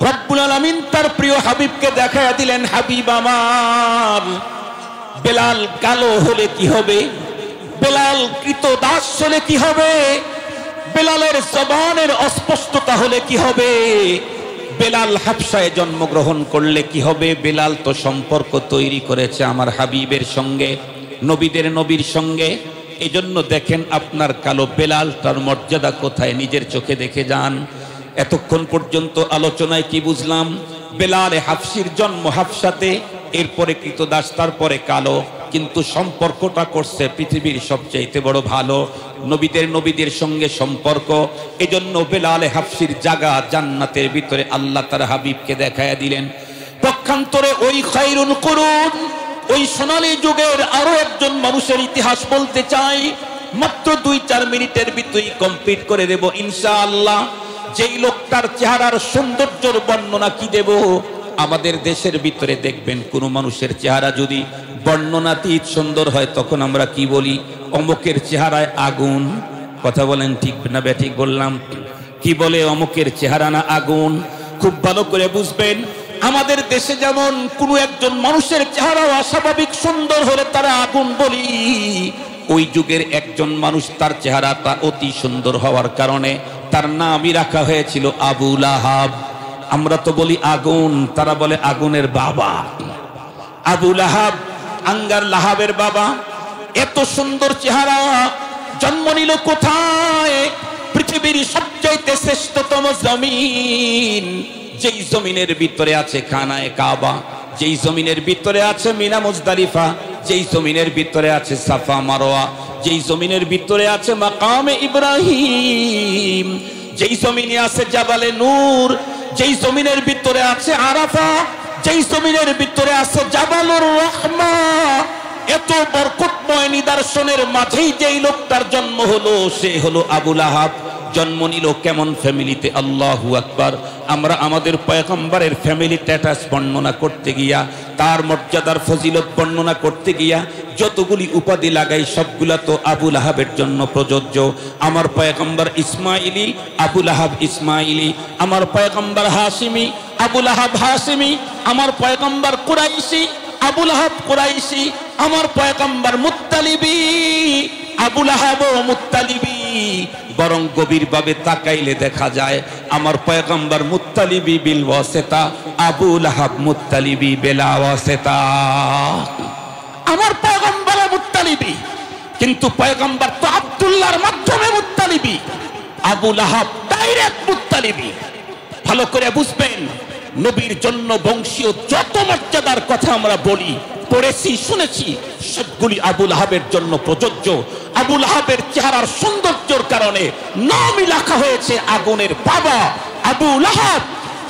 রব্বুল আলামিন তার প্রিয় হাবিবকে দেখায়া দিলেন, হাবিব আমার, বেলাল কালো হলে কি হবে, বেলাল কৃতদাস হলে কি হবে, বেলালের জবানের অস্পষ্টতা হলে কি হবে, বেলাল হাবশায় জন্মগ্রহণ করলে কি হবে। বেলাল তো সম্পর্ক তৈরি করেছে আমার হাবিবের সঙ্গে, নবীদের নবীর সঙ্গে। এজন্য দেখেন আপনার কালো বেলাল, তার মর্যাদা কোথায়, নিজের চোখে দেখে যান। এতক্ষণ পর্যন্ত আলোচনায় কি বুঝলাম? বেলালে হাফসির জন্ম হাফসাতে, এরপরে কৃতদাস, তারপরে কালো, কিন্তু সম্পর্কটা করছে পৃথিবীর সবচাইতে বড় ভালো, নবীদের সঙ্গে সম্পর্ক। এজন্য বেলালে হাফসির জায়গা জান্নাতের ভিতরে আল্লাহ তার হাবিবকে দেখায়া দিলেন। পক্ষান্তরে ওই খায়রুল কুরুন, ওই সোনালী যুগের আরো একজন মানুষের ইতিহাস বলতে চাই, মাত্র 2-4 মিনিটের ভিতরেই কমপ্লিট করে দেব ইনশাআল্লাহ। যেই লোকটার চেহারার সৌন্দর্যের বর্ণনা কি দেব, আমাদের দেশের ভিতরে দেখবেন কোন মানুষের চেহারা যদি বর্ণনাতীত সুন্দর হয়, তখন আমরা কি বলি? অমুকের চেহারায় আগুন। কথা বলেন ঠিক না ব্যাঠিক বললাম? কি বলে? অমুকের চেহারা না আগুন। খুব ভালো করে বুঝবেন, আমাদের দেশে যেমন কোন একজন মানুষের চেহারা অস্বাভাবিক সুন্দর হলে তারা আগুন বলি, ওই যুগের একজন মানুষ তার চেহারাটা অতি সুন্দর হওয়ার কারণে তার নামই রাখা হয়েছিল আবু লাহাব। আমরা তো বলি আগুন, তারা বলে আগুনের বাবা। আবু লাহাব, আঙ্গার লাহাবের বাবা। এত সুন্দর চেহারা, জন্ম নিল কোথায়? পৃথিবীর সবচাইতে শ্রেষ্ঠতম জমিন, যেই জমিনের ভিতরে আছে খানায়ে কাবা, যেই জমিনের ভিতরে আছে মিনা মুজদালিফা, যেই জমিনের ভিতরে আছে সাফা মারওয়া, যেই জমিনের ভিতরে আছে মাকামে ইব্রাহিম, যেই জমিনে আছে জাবালে নূর, যেই জমিনের ভিতরে আছে আরাফা, যেই জমিনের ভিতরে আছে জাবালুর রহমা। এত বরকতময় নিদর্শনের মাঝেই যেই লোকটার জন্ম হলো, সে হলো আবু লাহাব। জন্ম নিল কেমন ফ্যামিলিতে? আল্লাহু আকবার। আমরা আমাদের পয়গম্বরের ফ্যামিলি স্ট্যাটাস বর্ণনা করতে গিয়া, তার মর্যাদার ফজিলত বর্ণনা করতে গিয়া যতগুলি উপাধি লাগাই, সবগুলা তো আবু লাহাবের জন্য প্রযোজ্য। আমার পয়গম্বর ইসমাইলি, আবু লাহাব ইসমাইলি। আমার পয়গম্বর হাশিমি, আবু লাহাব হাশিমি। আমার পয়গম্বর কুরাইশি, আবু লাহাব কুরাইশি। আমার পয়গম্বর মুত্তালিবি, আবু লাহাব ও মুত্তালিবি। বরং গভীরভাবে তাকাইলে দেখা যায় আমার পয়গম্বর মুত্তালিবি বিল ওয়াসিতা, আবু লাহাব মুত্তালিবি বিলা ওয়াসিতা। আমার পয়গম্বর মুত্তালিবি, কিন্তু পয়গম্বর তো আব্দুল্লাহর মাধ্যমে মুত্তালিবি, আবু লাহাব ডাইরেক্ট মুত্তালিবি। ভালো করে বুঝবেন, নবীর জন্য বংশীয় যত মর্যাদার কথা আমরা বলি, পড়েছি, শুনেছি, সবগুলি আবু লাহাবের জন্য প্রযোজ্য। আবু লাহাবের চেহারার সৌন্দর্যের কারণে নামই লেখা হয়েছে আগুনের বাবা। আবু লাহাব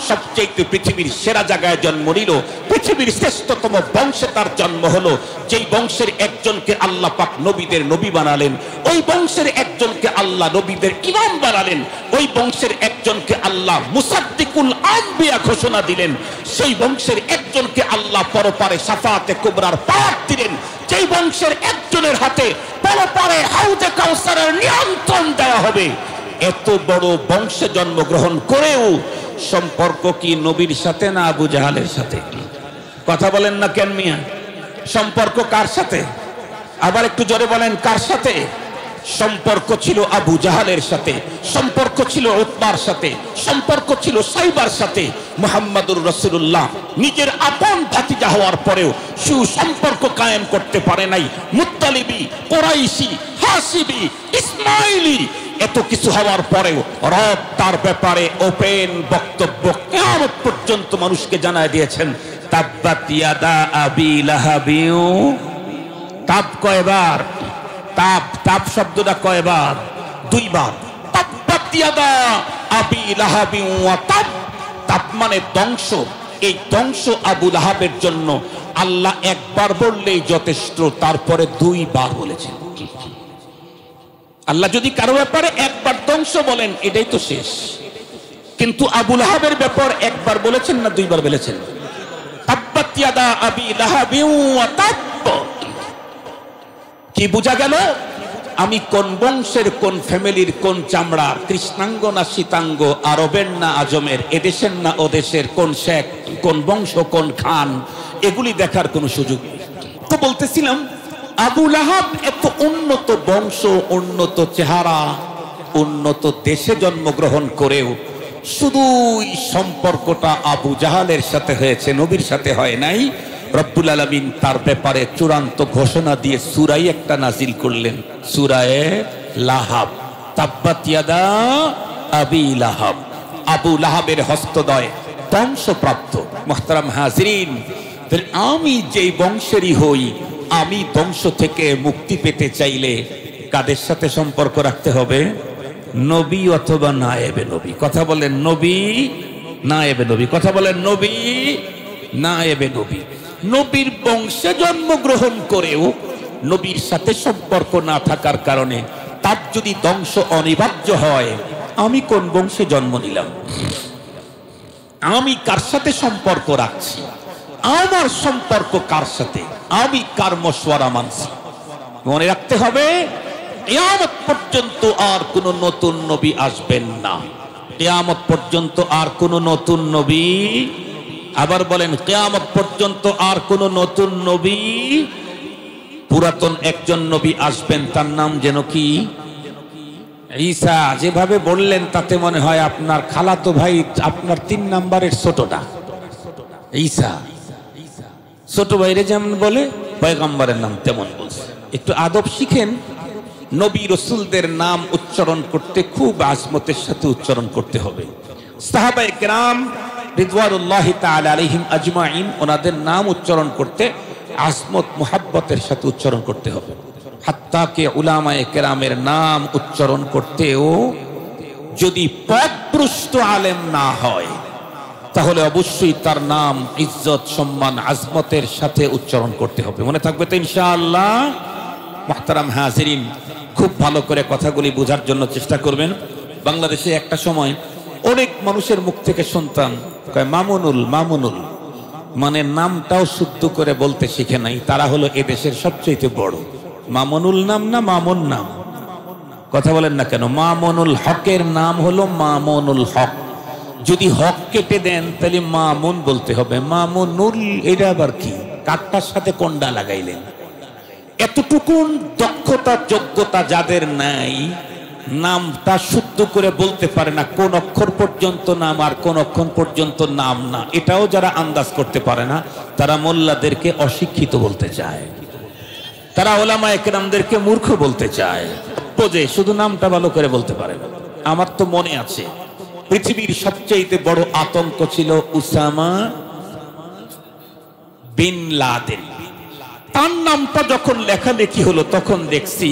সবচেয়ে পৃথিবীর সেরা জায়গায় জন্ম নিল, পৃথিবীর শ্রেষ্ঠতম বংশে তার জন্ম হলো। যেই বংশের একজনকে আল্লাহ পাক নবীদের নবী বানালেন, ওই বংশের একজনকে আল্লাহ নবীদের ইমাম বানালেন, ওই বংশের একজনকে আল্লাহ মুসাদ্দিকুল আম্বিয়া ঘোষণা দিলেন, সেই বংশের একজনকে আল্লাহ পরপারে শাফাআতে কুবরার পাওয়ার দিলেন, যেই বংশের একজনের হাতে পরপারে হাউজে কাউসারের নিয়ন্ত্রণ দেওয়া হবে। এত বড় বংশে জন্মগ্রহণ করেও সম্পর্ক কি নবীর সাথে না আবু জাহালের সাথে? কথা বলেন না কেন মিয়া? সম্পর্ক কার সাথে? আবার একটু জোরে বলেন, কার সাথে? সম্পর্ক ছিল আবু জাহালের সাথে, সম্পর্ক ছিল উতবার সাথে, সম্পর্ক ছিল সাইবার সাথে। মুহাম্মাদুর রাসূলুল্লাহ নিজের আপন ভাতিজা হওয়ার পরেও সুসম্পর্ক কায়েম করতে পারে নাই। মুত্তালিবি, কুরাইশি, হাশিমি, ইসমাইলি, এত কিছু হওয়ার পরেও রব তার ব্যাপারে ওপেন বক্তব্য কিয়ামত পর্যন্ত মানুষকে জানায় দিয়েছেন। তাব্বাত ইয়াদা আবি লাহাবিউ। তাব কয়বার? তাব, তাব শব্দটা কয়বার? 2 বার। তাব্বাত ইয়াদা আবি লাহাবিউ ওয়া তাব। তাব মানে ধ্বংস। এই ধ্বংস আবু লাহাবের জন্য আল্লাহ একবার বললেই যথেষ্ট, তারপরে 2 বার বলেছেন। আল্লাহ যদি কারো ব্যাপারে একবার ধ্বংস বলেন, এটাই তো শেষ। কিন্তু আবু লাহাবের ব্যাপার একবার বলেছেন না 2 বার বলেছেন? তাব্বাত ইয়াদা আবি লাহাবিউ ওয়া তাব। কি বোঝা গেল? আমি কোন বংশের, কোন ফ্যামিলির, কোন চামড়ার, কৃষ্ণাঙ্গ না শীতাঙ্গ, আরবের না আজমের, এদেশের না ওদেশের, কোন শেখ, কোন বংশ, কোন খান, এগুলি দেখার কোনো সুযোগ নেই। তো বলতেছিলাম, আবু লাহাব এত উন্নত বংশ, উন্নত চেহারা, উন্নত দেশে জন্মগ্রহণ করেও শুধু সম্পর্কটা আবু জাহালের সাথে হয়েছে, নবীর সাথে হয় নাই। রব্বুল আলামিন তার ব্যাপারে চূড়ান্ত ঘোষণা দিয়ে সূরায় একটা নাজিল করলেন, সূরায়ে লাহাব, তাব্বাত ইয়াদা আবি লাহাব। আবু লাহাবের হস্তদ্বয় ধ্বংসপ্রাপ্ত। মুহতারাম হাজিরিন, আমি যেই বংশেরই হই, আমি ধ্বংস থেকে মুক্তি পেতে চাইলে কাদের সাথে সম্পর্ক রাখতে হবে? নবী অথবা নায়েবে নবী। কথা বলেন নবী, নায়েবে নবী। কথা বলেন নবী, নায়েবে নবী। নবীর বংশে জন্মগ্রহণ করেও নবীর সাথে সম্পর্ক না থাকার কারণে তার যদি ধ্বংস অনিবার্য হয়, আমি কোন বংশে জন্ম নিলাম? আমি কার সাথে সম্পর্ক রাখছি? আমার সম্পর্ক কার সাথে? আমি কার মশওয়ারা মানছি? মনে রাখতে হবে, কিয়ামত পর্যন্ত আর কোন নতুন নবী আসবেন না। কিয়ামত পর্যন্ত আর কোন নতুন নবী, আবার বলেন কিয়ামত পর্যন্ত আর কোন নতুন নবী, পুরাতন একজন নবী আসবেন, তার নাম যেন কি? ঈসা। যেভাবে বললেন তাতে মনে হয় আপনার খালাতো ভাই, আপনার 3 নাম্বারের ছোটটা ঈসা। ছোট ভাইরে যেমন বলে পয়গম্বরের নাম তেমন বলছে। একটু আদব শিখেন। নবী রসুলদের নাম উচ্চারণ করতে খুব আজমতের সাথে উচ্চারণ করতে হবে। সাহাবায়ে কেরাম রিদওয়ানুল্লাহি তাআলা আলাইহিম আজমাইন, ওনাদের নাম উচ্চারণ করতে আজমত মুহাব্বতের সাথে উচ্চারণ করতে হবে। হাত্তা কে উলামায়ে কেরামের নাম উচ্চারণ করতেও যদি পথভ্রষ্ট আলেম না হয়, তাহলে অবশ্যই তার নাম ইজ্জত, সম্মান, আজমতের সাথে উচ্চারণ করতে হবে। মনে থাকবে তো ইনশাআল্লাহ? মুহতারাম হাজিরিন, খুব ভালো করে কথাগুলি বোঝার জন্য চেষ্টা করবেন। বাংলাদেশে একটা সময় অনেক মানুষের মুখ থেকে শুনতাম কয় মামুনুল, মামুনুল, মানে নামটাও শুদ্ধ করে বলতে শিখে নাই। তারা হলো এদেশের সবচেয়ে বড়। মামুনুল নাম না মামুন নাম? কথা বলেন না কেন? মামুনুল হকের নাম হলো মামুনুল হক। যদি হক কেটে দেন তাহলে মামুন বলতে হবে। মামুনুল এটা আবার কি? কাকটার সাথে কোনটা লাগাইলেন? এতটুকুন দক্ষতা, যোগ্যতা যাদের নাই, নামটা শুদ্ধ করে বলতে পারে না, কোন অক্ষর পর্যন্ত নাম আর কোন অক্ষর পর্যন্ত নাম না, এটাও যারা আন্দাজ করতে পারে না, তারা মোল্লাদেরকে অশিক্ষিত বলতে চায়, তারা ওলামায়ে কেরামদেরকে মূর্খ বলতে চায়। বোঝে, শুধু নামটা ভালো করে বলতে পারে না। আমার তো মনে আছে, পৃথিবীর সবচেয়ে বড় আতঙ্ক ছিল উসামা বিন লাদেন। তার নামটা যখন লেখালেখি হলো তখন দেখছি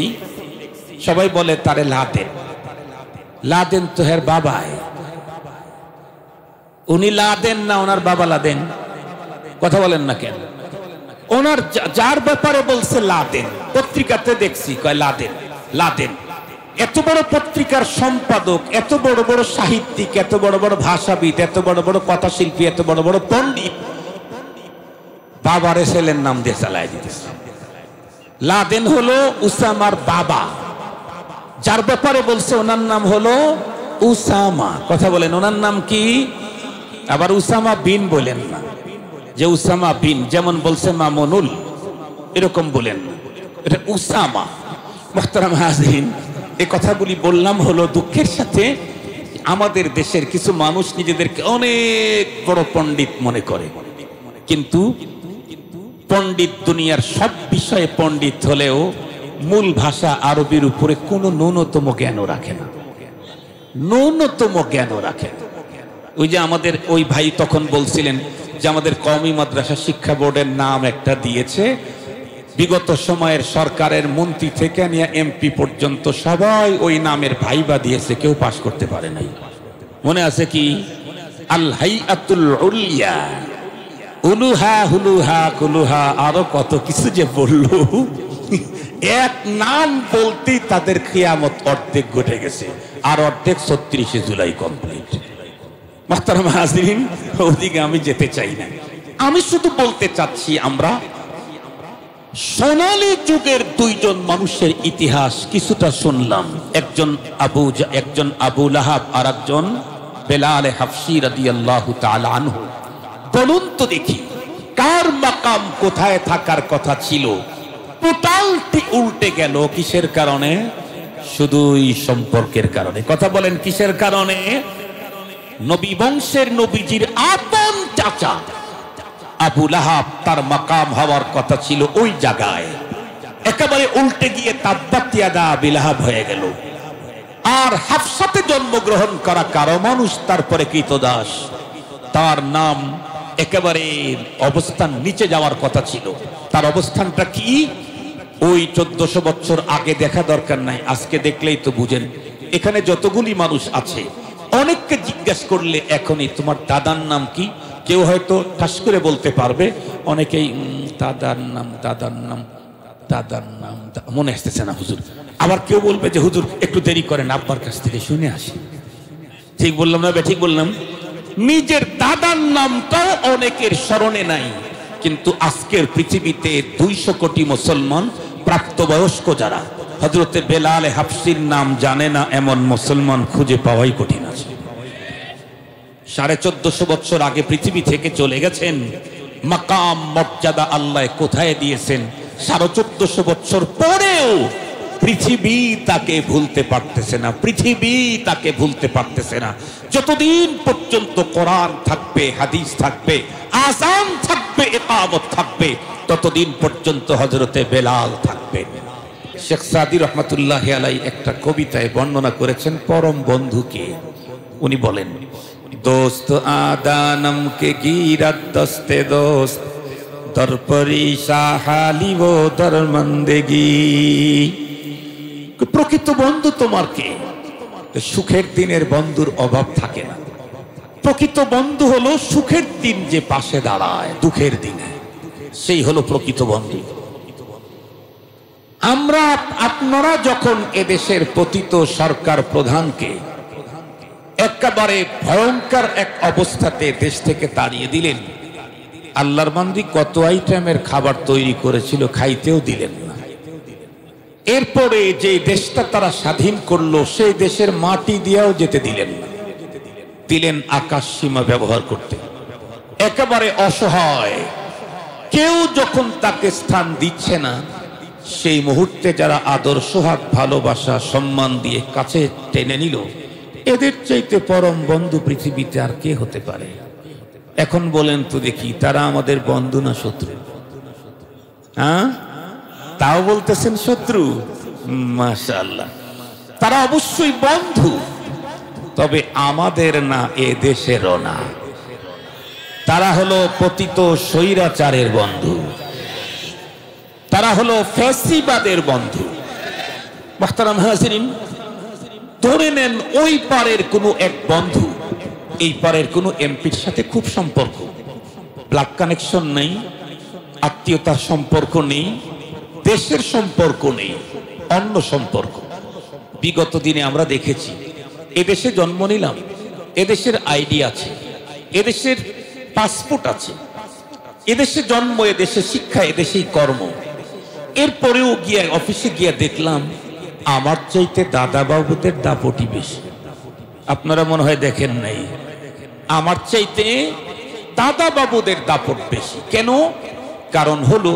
সবাই বলে তারে লাদেন। লাদেন তো হের বাবাই। উনি লাদেন না, ওনার বাবা লাদেন। কথা বলেন না কেন? ওনার যার ব্যাপারে বলছে লাদেন, পত্রিকাতে দেখছি কয় লাদেন, লাদেন। এত বড় পত্রিকার সম্পাদক, এত বড় বড় সাহিত্যিক, এত বড় বড় ভাষাবিদ, এত বড় বড় কথা শিল্পী, এত বড় বড় পণ্ডিত, বাবারে ছেলের নাম দিয়ে চালায় দিতেছে। লাদেন হলো উসামার বাবা, যার ব্যাপারে বলছে ওনার নাম হলো উসামা। কথা বলেন, ওনার নাম কি? আবার উসামা বিন বলেন না, যে উসামা বিন, যেমন বলছে মামুনুল, এরকম বলেন না, এটা উসামা। মুহতারাম হাজিরিন, এই কথাগুলি বললাম হলো দুঃখের সাথে আমাদের দেশের কিছু মানুষ নিজেদেরকে অনেক বড় পণ্ডিত মনে করে, কিন্তু পণ্ডিত দুনিয়ার সব বিষয়ে পণ্ডিত হলেও মূল ভাষা আরবির উপরে কোনো ন্যূনতম জ্ঞানও রাখে না, ন্যূনতম জ্ঞানও রাখে না। ওই যে আমাদের ওই ভাই তখন বলছিলেন যে আমাদের কওমি মাদ্রাসা শিক্ষা বোর্ডের নাম একটা দিয়েছে, বিগত সময়ের সরকারের মন্ত্রী থেকে নিয়ে এমপি পর্যন্ত সবাই ওই নামের ভাইবা দিয়েছে, কেউ পাশ করতে পারে নাই। মনে আছে কি? আল হাইয়াতুল উলিয়া, উলুহা হুলুহা কুলুহা, আরো কত কিছু যে বলল। এক নাম বলতেই তাদের কিয়ামত অর্ধেক ঘটে গেছে, আর অর্ধেক ৩৬শে জুলাই কমপ্লিট। মুহতারাম হাজিরিন, ওদিকে আমি যেতে চাই না, আমি শুধু বলতে চাচ্ছি আমরা সোনালী যুগের দুইজন মানুষের ইতিহাস কিছুটা শুনলাম, একজন আবু লাহাব আর একজন বেলাল হাফসি রাদিয়াল্লাহু তাআলা আনহু। বলুন তো দেখি, কার মাকাম কোথায় থাকার কথা ছিল টোটালটি উল্টে গেল কিসের কারণে? শুধুই সম্পর্কের কারণে। কথা বলেন কিসের কারণে? নবী বংশের নবীজির আপন চাচা আবু লাহাব, তার মাকাম হওয়ার কথা ছিল ওই জায়গায়, একেবারে উল্টে গিয়ে তাব্বাত ইয়াদা আবি লাহাব হয়ে গেল। আর হাফসাতে জন্মগ্রহণ করা কারো মানুষ তারপরে কৃতদাস, তার নাম একেবারে অবস্থান নিচে যাওয়ার কথা ছিল। তার অবস্থানটা কি? ওই 1400 বছর আগে দেখা দরকার নাই, আজকে দেখলেই তো বুঝেন। এখানে যতগুলি মানুষ আছে অনেককে জিজ্ঞেস করলে এখনই তোমার দাদার নাম কি, কেউ হয়তো ঠাস করে বলতে পারবে, অনেকেই দাদার নাম মনে আসতেছে না হুজুর। আবার কেউ বলবে যে হুজুর একটু দেরি করেন, আব্বার কাছ থেকে শুনে আসি। ঠিক বললাম না? ঠিক বললাম। নিজের দাদার নামটাও অনেকের স্মরণে নাই, কিন্তু আজকের পৃথিবীতে 200 কোটি মুসলমান প্রাপ্তবয়স্ক যারা হযরতে বেলাল হাফসির নাম জানে না এমন মুসলমান খুঁজে পাওয়াই কঠিন আছে। 1450 বছর আগে পৃথিবী থেকে চলে গেছেন, মাকাম মর্যাদা আল্লাহ কোথায় দিয়েছেন, 1450 বছর পরেও পৃথিবী তাকে ভুলতে পারতেছে না, পৃথিবী তাকে ভুলতে পারতেছে না। যতদিন পর্যন্ত কোরআন থাকবে, হাদিস থাকবে, আযান থাকবে, ইকামত থাকবে, ততদিন পর্যন্ত হযরতে বেলাল থাকবেন। শেখ সাদি রহমাতুল্লাহি আলাইহি একটা কবিতায় বর্ণনা করেছেন পরম বন্ধুকে। উনি বলেন, দোস্ত আদানম কে গিরাত দস্তে দোস্ত দরপরি শাহালি ও দরমন্দেগি। প্রকৃত বন্ধু তোমার কে? সুখের দিনের বন্ধুর অভাব থাকে না। প্রকৃত বন্ধু হলো সুখের দিন যে পাশে দাঁড়ায়, দুঃখের দিনে, সেই হলো প্রকৃত বন্ধু। আপনারা যখন এদেশের পতিত সরকার প্রধানকে একেবারে ভয়ঙ্কর এক অবস্থাতে দেশ থেকে তাড়িয়ে দিলেন, আল্লাহর বান্দি কত আইটেমের খাবার তৈরি করেছিল, খাইতেও দিলেন না। এরপরে যে দেশটা তারা স্বাধীন করলো, সেই দেশের মাটি দিয়েও যেতে দিলেন না, দিলেন আকাশ সীমা ব্যবহার করতে। একেবারে অসহায় কেউ যখন তাকে স্থান দিচ্ছে না, সেই মুহূর্তে যারা আদর, সোহাগ, ভালোবাসা, সম্মান দিয়ে কাছে টেনে নিল, এদের চাইতে পরম বন্ধু পৃথিবীতে আর কে হতে পারে? এখন বলেন তো দেখি, তারা আমাদের বন্ধু না শত্রু? হ্যাঁ, তাও বলতেছেন শত্রু। মাশাআল্লাহ, তারা অবশ্যই বন্ধু, তবে আমাদের না, এ দেশেরও না। তারা হলো পতিত স্বৈরাচারের বন্ধু, তারা হলো ফ্যাসিবাদের বন্ধু। মুহতারাম হাজিরিন, ধরে নেন ওই পারের কোনো এক বন্ধু এই পারের কোনো এমপির সাথে খুব সম্পর্ক, ব্লাড কানেকশন নেই, আত্মীয়তার সম্পর্ক নেই, দেশের সম্পর্ক নেই, অন্য সম্পর্ক। বিগত দিনে আমরা দেখেছি, এদেশে জন্ম নিলাম, এদেশের আইডি আছে, এদেশের পাসপোর্ট আছে, এদেশে জন্ম, এদেশে শিক্ষা, এদেশেই কর্ম। এরপরেও গিয়ে অফিসে গিয়ে দেখলাম আমার চাইতে দাদা বাবুদের দাপটি বেশি। আপনারা মনে হয় দেখেন নাই, আমার চাইতে দাদা বাবুদের দাপট বেশি। কেন? কারণ হলো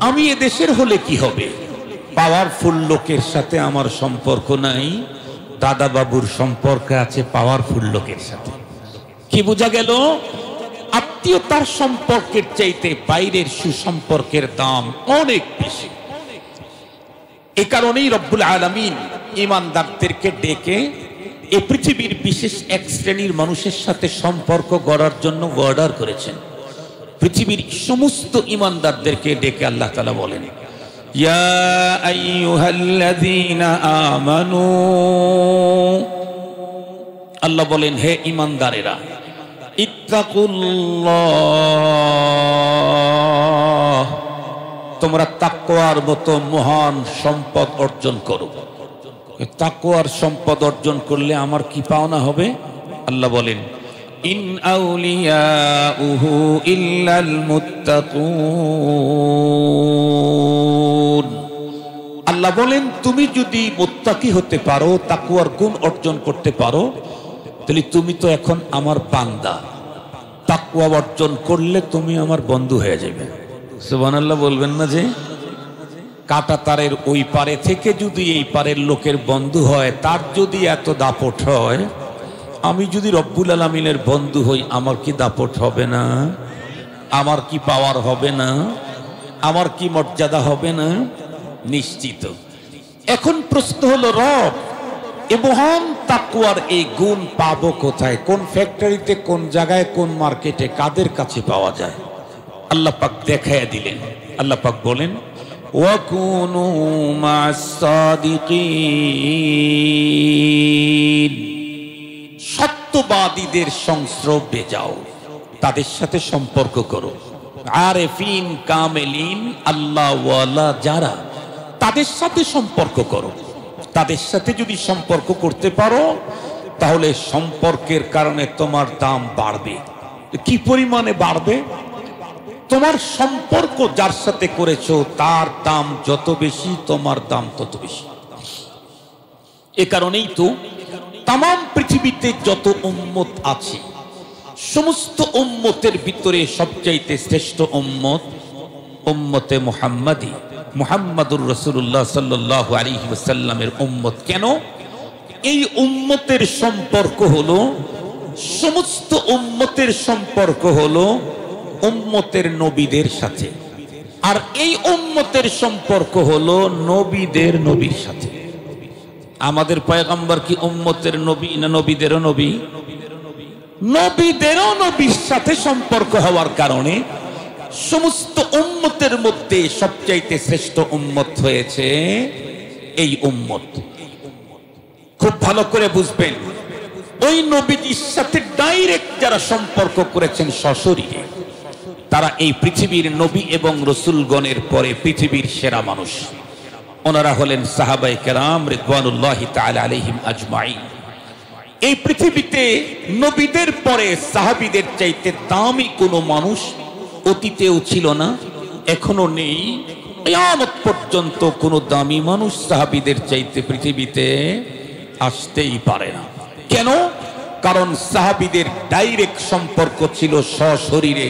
আমি এদেশের হলে কি হবে, পাওয়ারফুল লোকের সাথে আমার সম্পর্ক নাই, দাদা বাবুর সম্পর্ক আছে পাওয়ারফুল লোকের সাথে। কি বোঝা গেল? আত্মীয়তার সম্পর্কের চাইতে বাইরের সুসম্পর্কের দাম অনেক বেশি। এ কারণেই রব্বুল আলামিন ঈমানদারদেরকে ডেকে এই পৃথিবীর বিশেষ এক শ্রেণীর মানুষের সাথে সম্পর্ক গড়ার জন্য অর্ডার করেছেন। পৃথিবীর সমস্ত ঈমানদারদেরকে ডেকে আল্লাহ তাআলা বলেন, ইয়া আইয়ুহাল্লাযীনা আমানু, আল্লাহ বলেন হে ঈমানদারেরা, ইত্তাকুল্লাহ, তোমরা তাকওয়ার মতো মহান সম্পদ অর্জন করো। তাকওয়ার সম্পদ অর্জন করলে আমার কি পাওনা হবে? আল্লাহ বলেন, ইন আউলিয়াউহু ইল্লাল মুত্তাকুন। আল্লাহ বলেন তুমি যদি মুত্তাকি হতে পারো, তাকওয়ার গুণ অর্জন করতে পারো, তাহলে তুমি তো এখন আমার বান্দা। তাকওয়া অর্জন করলে তুমি আমার বন্ধু হয়ে যাবে। সুবহানাল্লাহ বলবেন না? যে কাটা তারের ওই পারে থেকে যদি এই পারের লোকের বন্ধু হয়, তার যদি এত দাপট হয়, আমি যদি রব্বুল আলামিনের বন্ধু হই, আমার কি দাপট হবে না? আমার কি পাওয়ার হবে না? আমার কি মর্যাদা হবে না? নিশ্চিত। এখন প্রশ্ন হলো, রব এ মহান তাকওয়ার এই গুণ পাবো কোথায়? কোন ফ্যাক্টরিতে, কোন জায়গায়, কোন মার্কেটে, কাদের কাছে পাওয়া যায়? আল্লাহ পাক দেখাইয়া দিলেন। আল্লাহ পাক বলেন, ওয়াকুনু মা'আস সাদিকিন, সত্যবাদীদের সংস্রবে যাও, তাদের সাথে সম্পর্ক করো। আরেফিন কামেলিন, আল্লাহ ওয়ালা যারা, তাদের সাথে সম্পর্ক করো। তাদের সাথে যদি সম্পর্ক করতে পারো, তাহলে সম্পর্কের কারণে তোমার দাম বাড়বে। কি পরিমাণে বাড়বে? তোমার সম্পর্ক যার সাথে করেছো তার দাম যত বেশি, তোমার দাম তত বেশি। এ কারণেই তো তামাম পৃথিবীতে যত উম্মত আছে, সমস্ত উম্মতের ভিতরে সবচাইতে শ্রেষ্ঠ উম্মত উম্মতে মুহাম্মাদি, মুহাম্মাদুর রাসূলুল্লাহ সাল্লাল্লাহু আলাইহি ওয়াসাল্লামের উম্মত। কেন? এই উম্মতের সম্পর্ক হলো, সমস্ত উম্মতের সম্পর্ক হলো উম্মতের নবীদের সাথে, আর এই উম্মতের সম্পর্ক হলো নবীদের নবীর সাথে। আমাদের পয়গম্বর কি উম্মতের নবী না নবীদেরও নবী? নবীদেরও নবীর সাথে সম্পর্ক হওয়ার কারণে সমস্ত উম্মতের মধ্যে সবচাইতে শ্রেষ্ঠ উম্মত হয়েছে এই উম্মত। খুব ভালো করে বুঝবেন, ওই নবীজির সাথে ডাইরেক্ট যারা সম্পর্ক করেছেন সশরীরে, তারা এই পৃথিবীর নবী এবং রসুলগণের পরে পৃথিবীর সেরা মানুষ। ওনারা হলেন সাহাবায়ে কেরাম রিদওয়ানুল্লাহি তাআলা আলাইহিম আজমাইন। এই পৃথিবীতে নবীদের পরে সাহাবীদের চাইতে দামি কোনো মানুষ অতীতেও ছিল না, এখনো নেই, কিয়ামত পর্যন্ত কোনো দামি মানুষ সাহাবীদের চাইতে পৃথিবীতে আসতেই পারে না। কেন? কারণ সাহাবীদের ডাইরেক্ট সম্পর্ক ছিল সশরীরে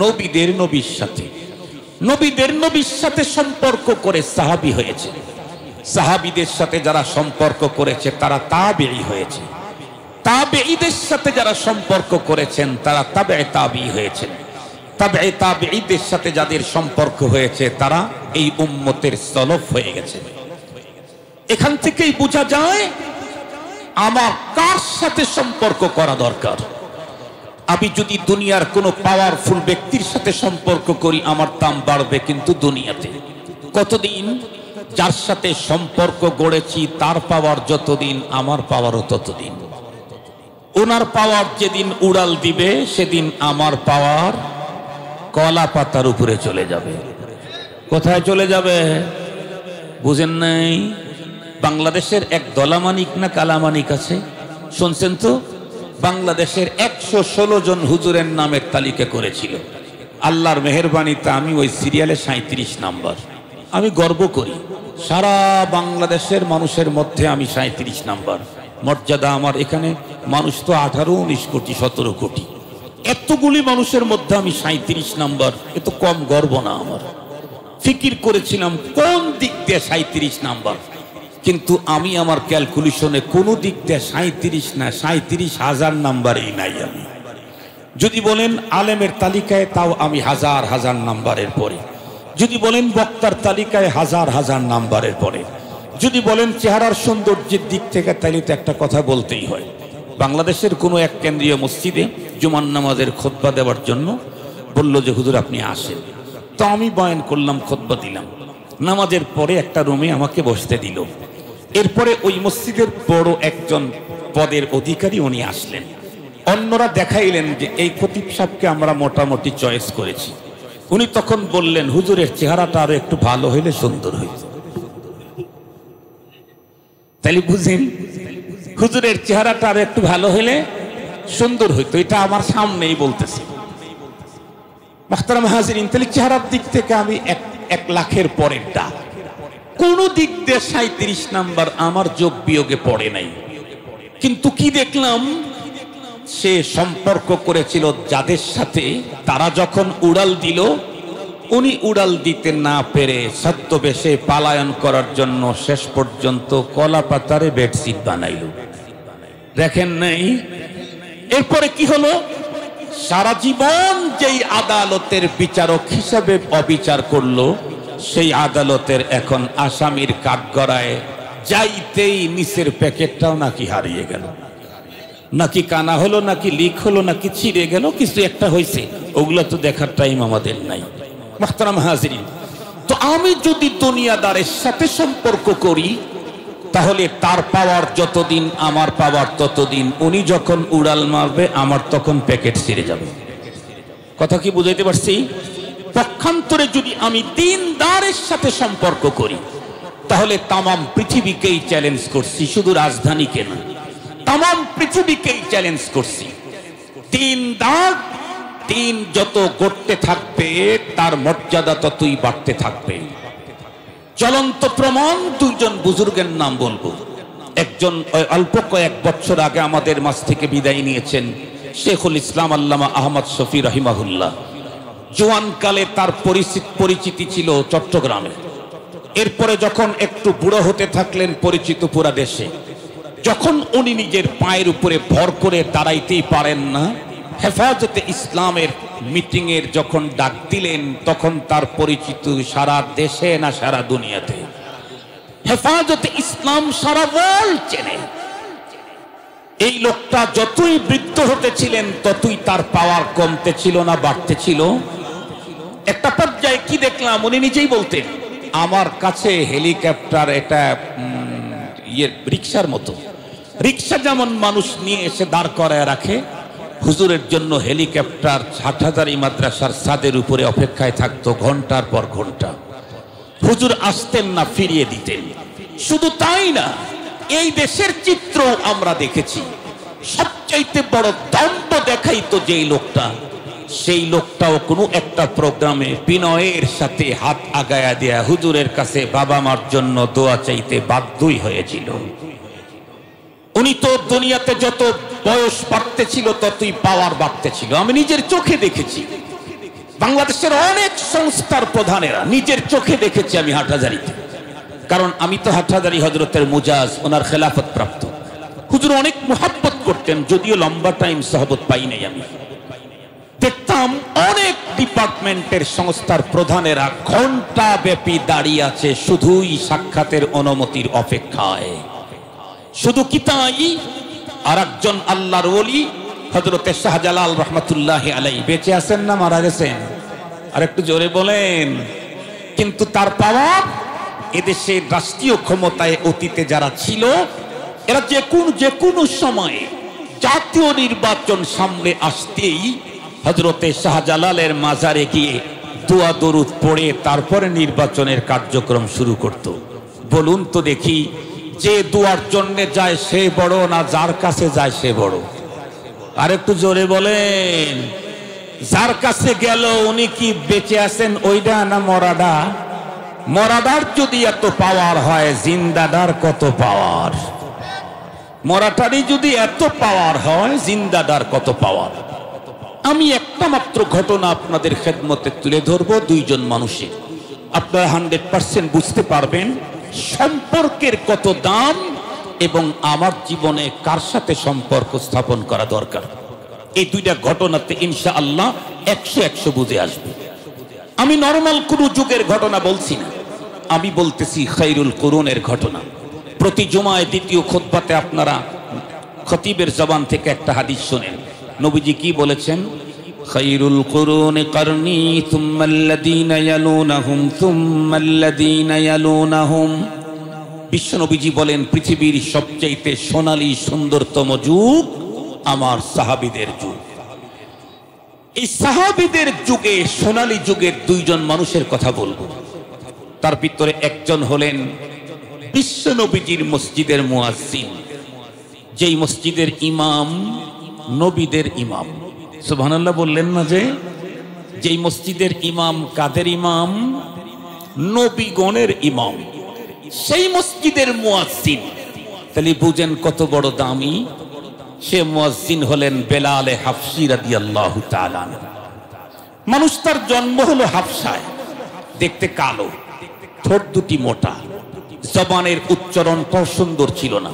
নবীদের নবীর সাথে। নবীদের নবীর সাথে সম্পর্ক করে সাহাবী হয়েছে। সাহাবীদের সাথে যারা সম্পর্ক করেছে তারা তাবেঈ হয়েছে। তাবেঈদের সাথে যারা সম্পর্ক করেছেন তারা তাবেঈ তাবেঈ হয়েছেন। তাবেঈ তাবেঈদের সাথে যাদের সম্পর্ক হয়েছে তারা এই উম্মতের সলফ হয়ে গেছে। এখান থেকেই বোঝা যায় আমার কার সাথে সম্পর্ক করা দরকার। আমি যদি দুনিয়ার কোনো পাওয়ারফুল ব্যক্তির সাথে সম্পর্ক করি, আমার দাম বাড়বে, কিন্তু দুনিয়াতে কতদিন? যার সাথে সম্পর্ক গড়েছি তার পাওয়ার যতদিন, আমার পাওয়ারও ততদিন। ওনার পাওয়ার যেদিন উড়াল দিবে, সেদিন আমার পাওয়ার কলা পাতার উপরে চলে যাবে। কোথায় চলে যাবে বুঝেন নাই? বাংলাদেশের এক দলামানিক না কালামানিক আছে, শুনছেন তো? বাংলাদেশের 116 জন হুজুরের নামের তালিকা করেছিল। আল্লাহর মেহেরবানিতে আমি ওই সিরিয়ালে 37 নাম্বার। আমি গর্ব করি, সারা বাংলাদেশের মানুষের মধ্যে আমি 37 নাম্বার। মর্যাদা আমার। এখানে মানুষ তো 18, 19 কোটি, 17 কোটি। এতগুলি মানুষের মধ্যে আমি 37 নাম্বার, এ তো কম গর্ব না আমার। ফিকির করেছিলাম কোন দিক দিয়ে 37 নাম্বার, কিন্তু আমি আমার ক্যালকুলেশনে কোনো দিক দিয়ে 37 না, 37,000 নাম্বারেই নাই আমি। যদি বলেন আলেমের তালিকায়, তাও আমি হাজার হাজার নাম্বারের পরে। যদি বলেন বক্তার তালিকায়, হাজার হাজার নাম্বারের পরে। যদি বলেন চেহারার সৌন্দর্যের দিক থেকে, তাইলে তো একটা কথা বলতেই হয়। বাংলাদেশের কোনো এক কেন্দ্রীয় মসজিদে জুমার নামাজের খুতবা দেওয়ার জন্য বলল যে হুজুর আপনি আসেন। তো আমি বয়ান করলাম, খুতবা দিলাম। নামাজের পরে একটা রুমে আমাকে বসতে দিল। এরপরে ওই মসজিদের বড় একজন পদের অধিকারী উনি আসলেন। অন্যরা দেখাইলেন যে এই খতিব সাহেবকে আমরা মোটামুটি চয়েস করেছি। উনি তখন বললেন, হুজুরের চেহারাটা আরো একটু ভালো হইলে সুন্দর হইত। তাইলে বুঝেন, হুজুরের চেহারাটা আরো একটু ভালো হইলে সুন্দর হইতো। এটা আমার সামনেই বলতেছি। মুহতারাম হাজিরিন, তাহলে চেহারার দিক থেকে আমি 1 লাখের পরেরটা, কোন দিক দিয়ে 37 নাম্বার আমার যোগ বিয়োগে পড়ে নাই। কিন্তু কি দেখলাম, সে সম্পর্ক করেছিল যাদের সাথে, তারা যখন উড়াল দিল, উনি উড়াল দিতে না পেরে ছদ্মবেশে পালায়ন করার জন্য শেষ পর্যন্ত কলা পাতারে বেডশিট বানাইল। দেখেন নাই? এরপরে কি হলো, সারা জীবন যেই আদালতের বিচারক হিসাবে অবিচার করলো, সেই আদালতের এখন আসামির কাঠগড়ায় যাইতেই নিচের প্যাকেটটাও নাকি হারিয়ে গেল, নাকি কানা হলো, নাকি লিক হলো, নাকি ছিঁড়ে গেল, কিছু একটা হয়েছে। ওগুলো তো দেখার টাইম আমাদের নাই। মুহতারাম হাজিরিন, তো আমি যদি দুনিয়াদারের সাথে সম্পর্ক করি, তাহলে তার পাওয়ার যতদিন আমার পাওয়ার ততদিন। উনি যখন উড়াল মারবে আমার তখন প্যাকেট ছিঁড়ে যাবে। কথা কি বুঝাইতে পারছি? পক্ষান্তরে যদি আমি দিনদারের সাথে সম্পর্ক করি, তাহলে তামাম পৃথিবীকেই চ্যালেঞ্জ করছি, শুধু রাজধানীকে না, তামাম পৃথিবীকেই চ্যালেঞ্জ করছি। দিনদার দিন যত গড়তে থাকবে, তার মর্যাদা ততই বাড়তে থাকবে। চলন্ত প্রমাণ 2 জন বুজুর্গের নাম বলবো। একজন অল্প কয়েক বছর আগে আমাদের মাঝ থেকে বিদায় নিয়েছেন শেখুল ইসলাম আল্লামা আহমদ শফি রহিমাহুল্লাহ। জোয়ানকালে তার পরিচিতি ছিল চট্টগ্রামে। এরপরে যখন একটু বুড়ো হতে থাকলেন, পরিচিত পুরা দেশে। যখন উনি নিজের পায়ের উপরে ভর করে দাঁড়াইতেই পারেন না, হেফাজতে ইসলামের মিটিং এর যখন ডাক দিলেন, তখন তার পরিচিত সারা দেশে না সারা দুনিয়াতে। হেফাজতে ইসলাম সারা ওয়ার্ল্ড চেনে। এই লোকটা যতই বৃদ্ধ হতেছিলেন, ততই তার পাওয়ার কমতে ছিল না, বাড়তে ছিল। একটা পর্যায়ে কি দেখলাম, উনি নিজেই বলতেন, আমার কাছে হেলিকপ্টার এটা রিক্সার মতো। রিক্সা যেমন মানুষ নিয়ে এসে দাঁড় করায় রাখে, হুজুরের জন্য হেলিকপ্টার হাটহাজারী মাদ্রাসার ছাদের উপরে অপেক্ষায় থাকতো ঘন্টার পর ঘন্টা। হুজুর আসতেন না, ফিরিয়ে দিতেন। শুধু তাই না, এই দেশের চিত্র আমরা দেখেছি। সবচাইতে বড় দম্ভ দেখাইতো যেই লোকটা, সেই লোকটাও কোনো একটা প্রোগ্রামে বিনয়ের সাথে হাত আগায়া দেয়া হুজুরের কাছে বাবা মার জন্য দোয়া চাইতে বাধ্যই হয়েছিল। উনি তো দুনিয়াতে যত বয়স বাড়তে ছিল, ততই পাওয়ার বাড়তে ছিল। আমি নিজের চোখে দেখেছি। বাংলাদেশের অনেক সংস্থার প্রধানেরা নিজের চোখে দেখেছি আমি হাটহাজারীতে। কারণ আমি তো হাটহাজারী হযরতের মুজাজ, ওনার খেলাফত প্রাপ্ত। হুজুর অনেক মুহাব্বত করতেন, যদিও লম্বা টাইম সহবত পাই নাই। আমি দেখতাম অনেক ডিপার্টমেন্টের সংস্থার প্রধানেরা ঘন্টা ব্যাপী দাঁড়িয়ে আছে শুধুই সাক্ষাতের অনুমতির অপেক্ষায়। শুধু কি তাই, আর একজন আল্লাহর ওলি হযরতে শাহজালাল রহমাতুল্লাহি আলাইহি বেঁচে আছেন না মারা গেছেন? আর একটু জোরে বলেন। কিন্তু তার পাওয়ার এদেশের রাষ্ট্রীয় ক্ষমতায় অতীতে যারা ছিল, এরা যে কোনো সময়ে জাতীয় নির্বাচন সামনে আসতেই হযরতে শাহজালালের মাজারে গিয়ে দোয়া দরুদ পড়ে তারপরে নির্বাচনের কার্যক্রম শুরু করত। বলুন তো দেখি, যে দোয়ার জন্য যায় সে বড় না যার কাছে যায় সে বড়? আর একটু জোরে বলেন। যার কাছে গেল উনি কি বেঁচে আছেন ওইটা না মরাডা? মরাডার যদি এত পাওয়ার হয়, জিন্দাদার কত পাওয়ার? মরাটারই যদি এত পাওয়ার হয়, জিন্দাদার কত পাওয়ার? আমি একটা মাত্র ঘটনা আপনাদের খেদমতে তুলে ধরবো 2 জন মানুষের। আপনারা 100% বুঝতে পারবেন সম্পর্কের কত দাম এবং আমার জীবনে কার সাথে সম্পর্ক স্থাপন করা দরকার। এই 2টা ঘটনাতে ইনশাআল্লাহ 100 বুঝে আসবে। আমি নরমাল কোন যুগের ঘটনা বলছি না, আমি বলতেছি খায়রুল কুরুনের ঘটনা। প্রতি জুমায় দ্বিতীয় খুতবাতে আপনারা খতিবের জবান থেকে একটা হাদিস শুনেন। নবীজি কি বলেছেন? খায়রুল কুরুনি করনি সুম্মাল্লাযীনা ইয়ালুনাহুম সুম্মাল্লাযীনা ইয়ালুনাহুম। বিশ্ব নবীজি বলেন, পৃথিবীর সবচেয়ে সোনালী সুন্দরতম যুগ আমার সাহাবীদের যুগ। এই সাহাবীদের যুগে, সোনালী যুগের 2 জন মানুষের কথা বলবো। তার ভিতরে একজন হলেন বিশ্ব নবীজির মসজিদের মুয়াজ্জিন, যেই মসজিদের ইমাম নবীদের ইমাম। সুবহানাল্লাহ বললেন না যে যেই মসজিদের ইমাম কাদের ইমাম? নবীগণের ইমাম, সেই মসজিদের মুয়াজ্জিন। তাহলে বুঝেন কত বড় দামি সে মুয়াজ্জিন হলেন বেলাল হাফসি রাদিয়াল্লাহু তাআলা। মানুষ তার জন্ম হলো হাফসায়, দেখতে কালো, ঠোঁট দুটি মোটা, জবানের উচ্চারণটাও সুন্দর ছিল না,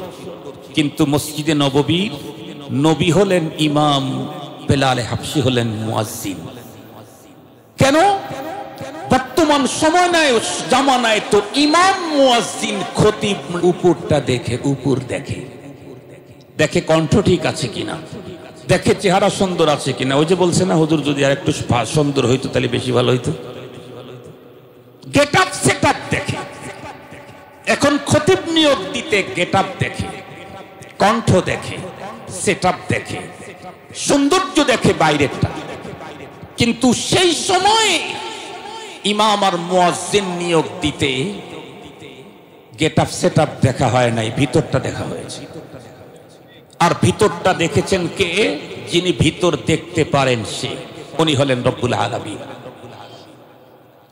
কিন্তু মসজিদে নববীর নবী হলেন ইমাম, বেলাল হাফসি হলেন মুয়াজ্জিন। কেন? বর্তমান সময় নাই জামানায় তো ইমাম মুয়াজ্জিন খতিব উপরটা দেখে, উপর দেখে, দেখে কণ্ঠ ঠিক আছে কিনা, দেখে চেহারা সুন্দর আছে কিনা। ওই যে বলছে না হুজুর যদি আর একটু সুন্দর হইতো তাহলে বেশি ভালো হইতো। গেট আপ সেট আপ দেখে। এখন খতিব নিয়োগ দিতে গেট আপ দেখে, কণ্ঠ দেখে, সেট আপ দেখে, সৌন্দর্য দেখে বাইরেরটা। কিন্তু সেই সময় ইমাম আর মুয়াজ্জিন নিয়োগ দিতে গেট আপ সেট আপ দেখা হয় নাই, ভিতরটা দেখা হয়েছে। আর ভিতরটা দেখেছেন কে? যিনি ভিতর দেখতে পারেন সে, উনি হলেন রব্বুল আলামিন।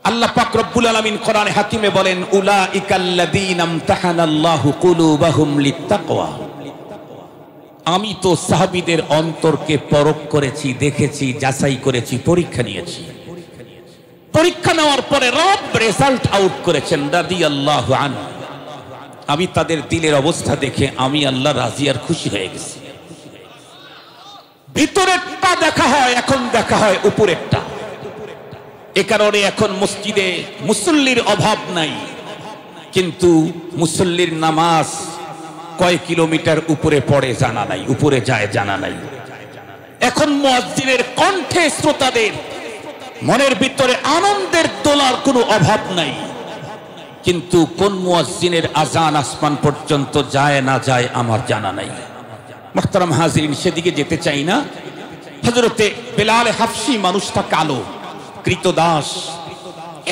আল্লাহ পাক রব্বুল আলামিন কোরআনে হাকিমে বলেন, উলাইকাল্লাযীনা ইমতাহানাল্লাহু কুলুবাহুম লিত্তাকওয়া। আমি তো সাহাবীদের অন্তরকে পরখ করেছি, দেখেছি, যাচাই করেছি, পরীক্ষা নিয়েছি। পরীক্ষা নেওয়ার পরে রব রেজাল্ট আউট করেছেন রাদিয়াল্লাহু আনহু। আমি তাদের দিলের অবস্থা দেখে আমি আল্লাহ রাজি আর খুশি হয়ে গেছি। ভিতরেরটা দেখা হয়, এখন দেখা হয় উপরেরটা। এ কারণে এখন মসজিদে মুসল্লির অভাব নাই, কিন্তু মুসল্লির নামাজ কয় কিলোমিটার উপরে পড়ে জানা নাই, উপরে যায় জানা নাই। এখন মুয়াজ্জিনের কণ্ঠে শ্রোতাদের মনের ভিতরে আনন্দের দোলার কোনো অভাব নাই, কিন্তু কোন মুয়াজ্জিনের আজান আসমান পর্যন্ত যায় না যায় আমার জানা নাই। মুহতারাম হাজিরিন, সেদিকে যেতে চাই না। হযরতে বেলাল হাফসি মানুষটা কালো, কৃতদাস,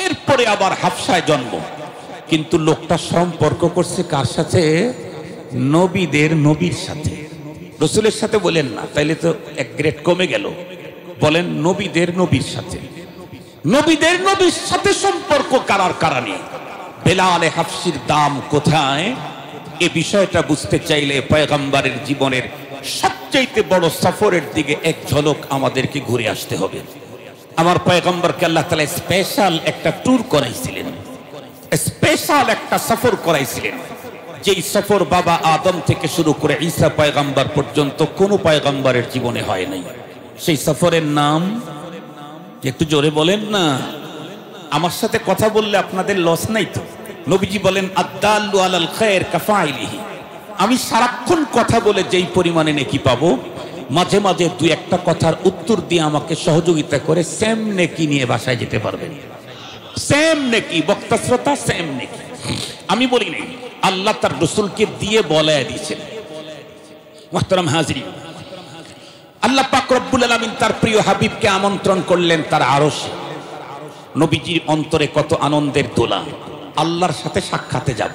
এরপরে আবার হাফসায় জন্ম, কিন্তু লোকটা সম্পর্ক করছে কার সাথে? নবীদের নবীর সাথে। রসুলের সাথে বলেন না, তাইলে তো এক গ্রেড কমে গেল। বলেন নবীদের নবীর সাথে। নবীদের নবীর সাথে সম্পর্ক কারার কারণে বেলাল হাফসির দাম কোথায়? এ বিষয়টা বুঝতে চাইলে পয়গম্বরের জীবনের সবচেয়ে বড় সফরের দিকে এক ঝলক আমাদেরকে ঘুরে আসতে হবে। আমার পয়গম্বরকে আল্লাহ তাআলা স্পেশাল একটা ট্যুর করাইছিলেন, স্পেশাল একটা সফর করাইছিলেন, যেই সফর বাবা আদম থেকে শুরু করে ঈসা পয়গম্বর পর্যন্ত কোনো পয়গম্বরের জীবনে হয় নাই। সেই সফরের নাম একটু জোরে বলেন না, আমার সাথে কথা বললে আপনাদের লস নাই তো। নবীজি বলেন, আদ-দাল্লু আলাল খায়র কাফাইলিহি। আমি সারাক্ষণ কথা বলে যেই পরিমাণে নেকি পাবো, মাঝে মাঝে দুই একটা কথার উত্তর দিয়ে আমাকে সহযোগিতা করে সেম নেকি নিয়ে বাসায় যেতে পারবেন। সেম নেকি, বক্তা শ্রোতা সেম নেকি। আমি বলি নাই, আল্লাহ তার রাসূলকে দিয়ে বলায় দিয়েছেন। মুহতারাম হাজিরিন, আল্লাহ পাক রব্বুল আলামিন তার প্রিয় হাবিবকে আমন্ত্রণ করলেন তার আরশে। নবীজির অন্তরে কত আনন্দের দোলা, আল্লাহর সাথে সাক্ষাতে যাব।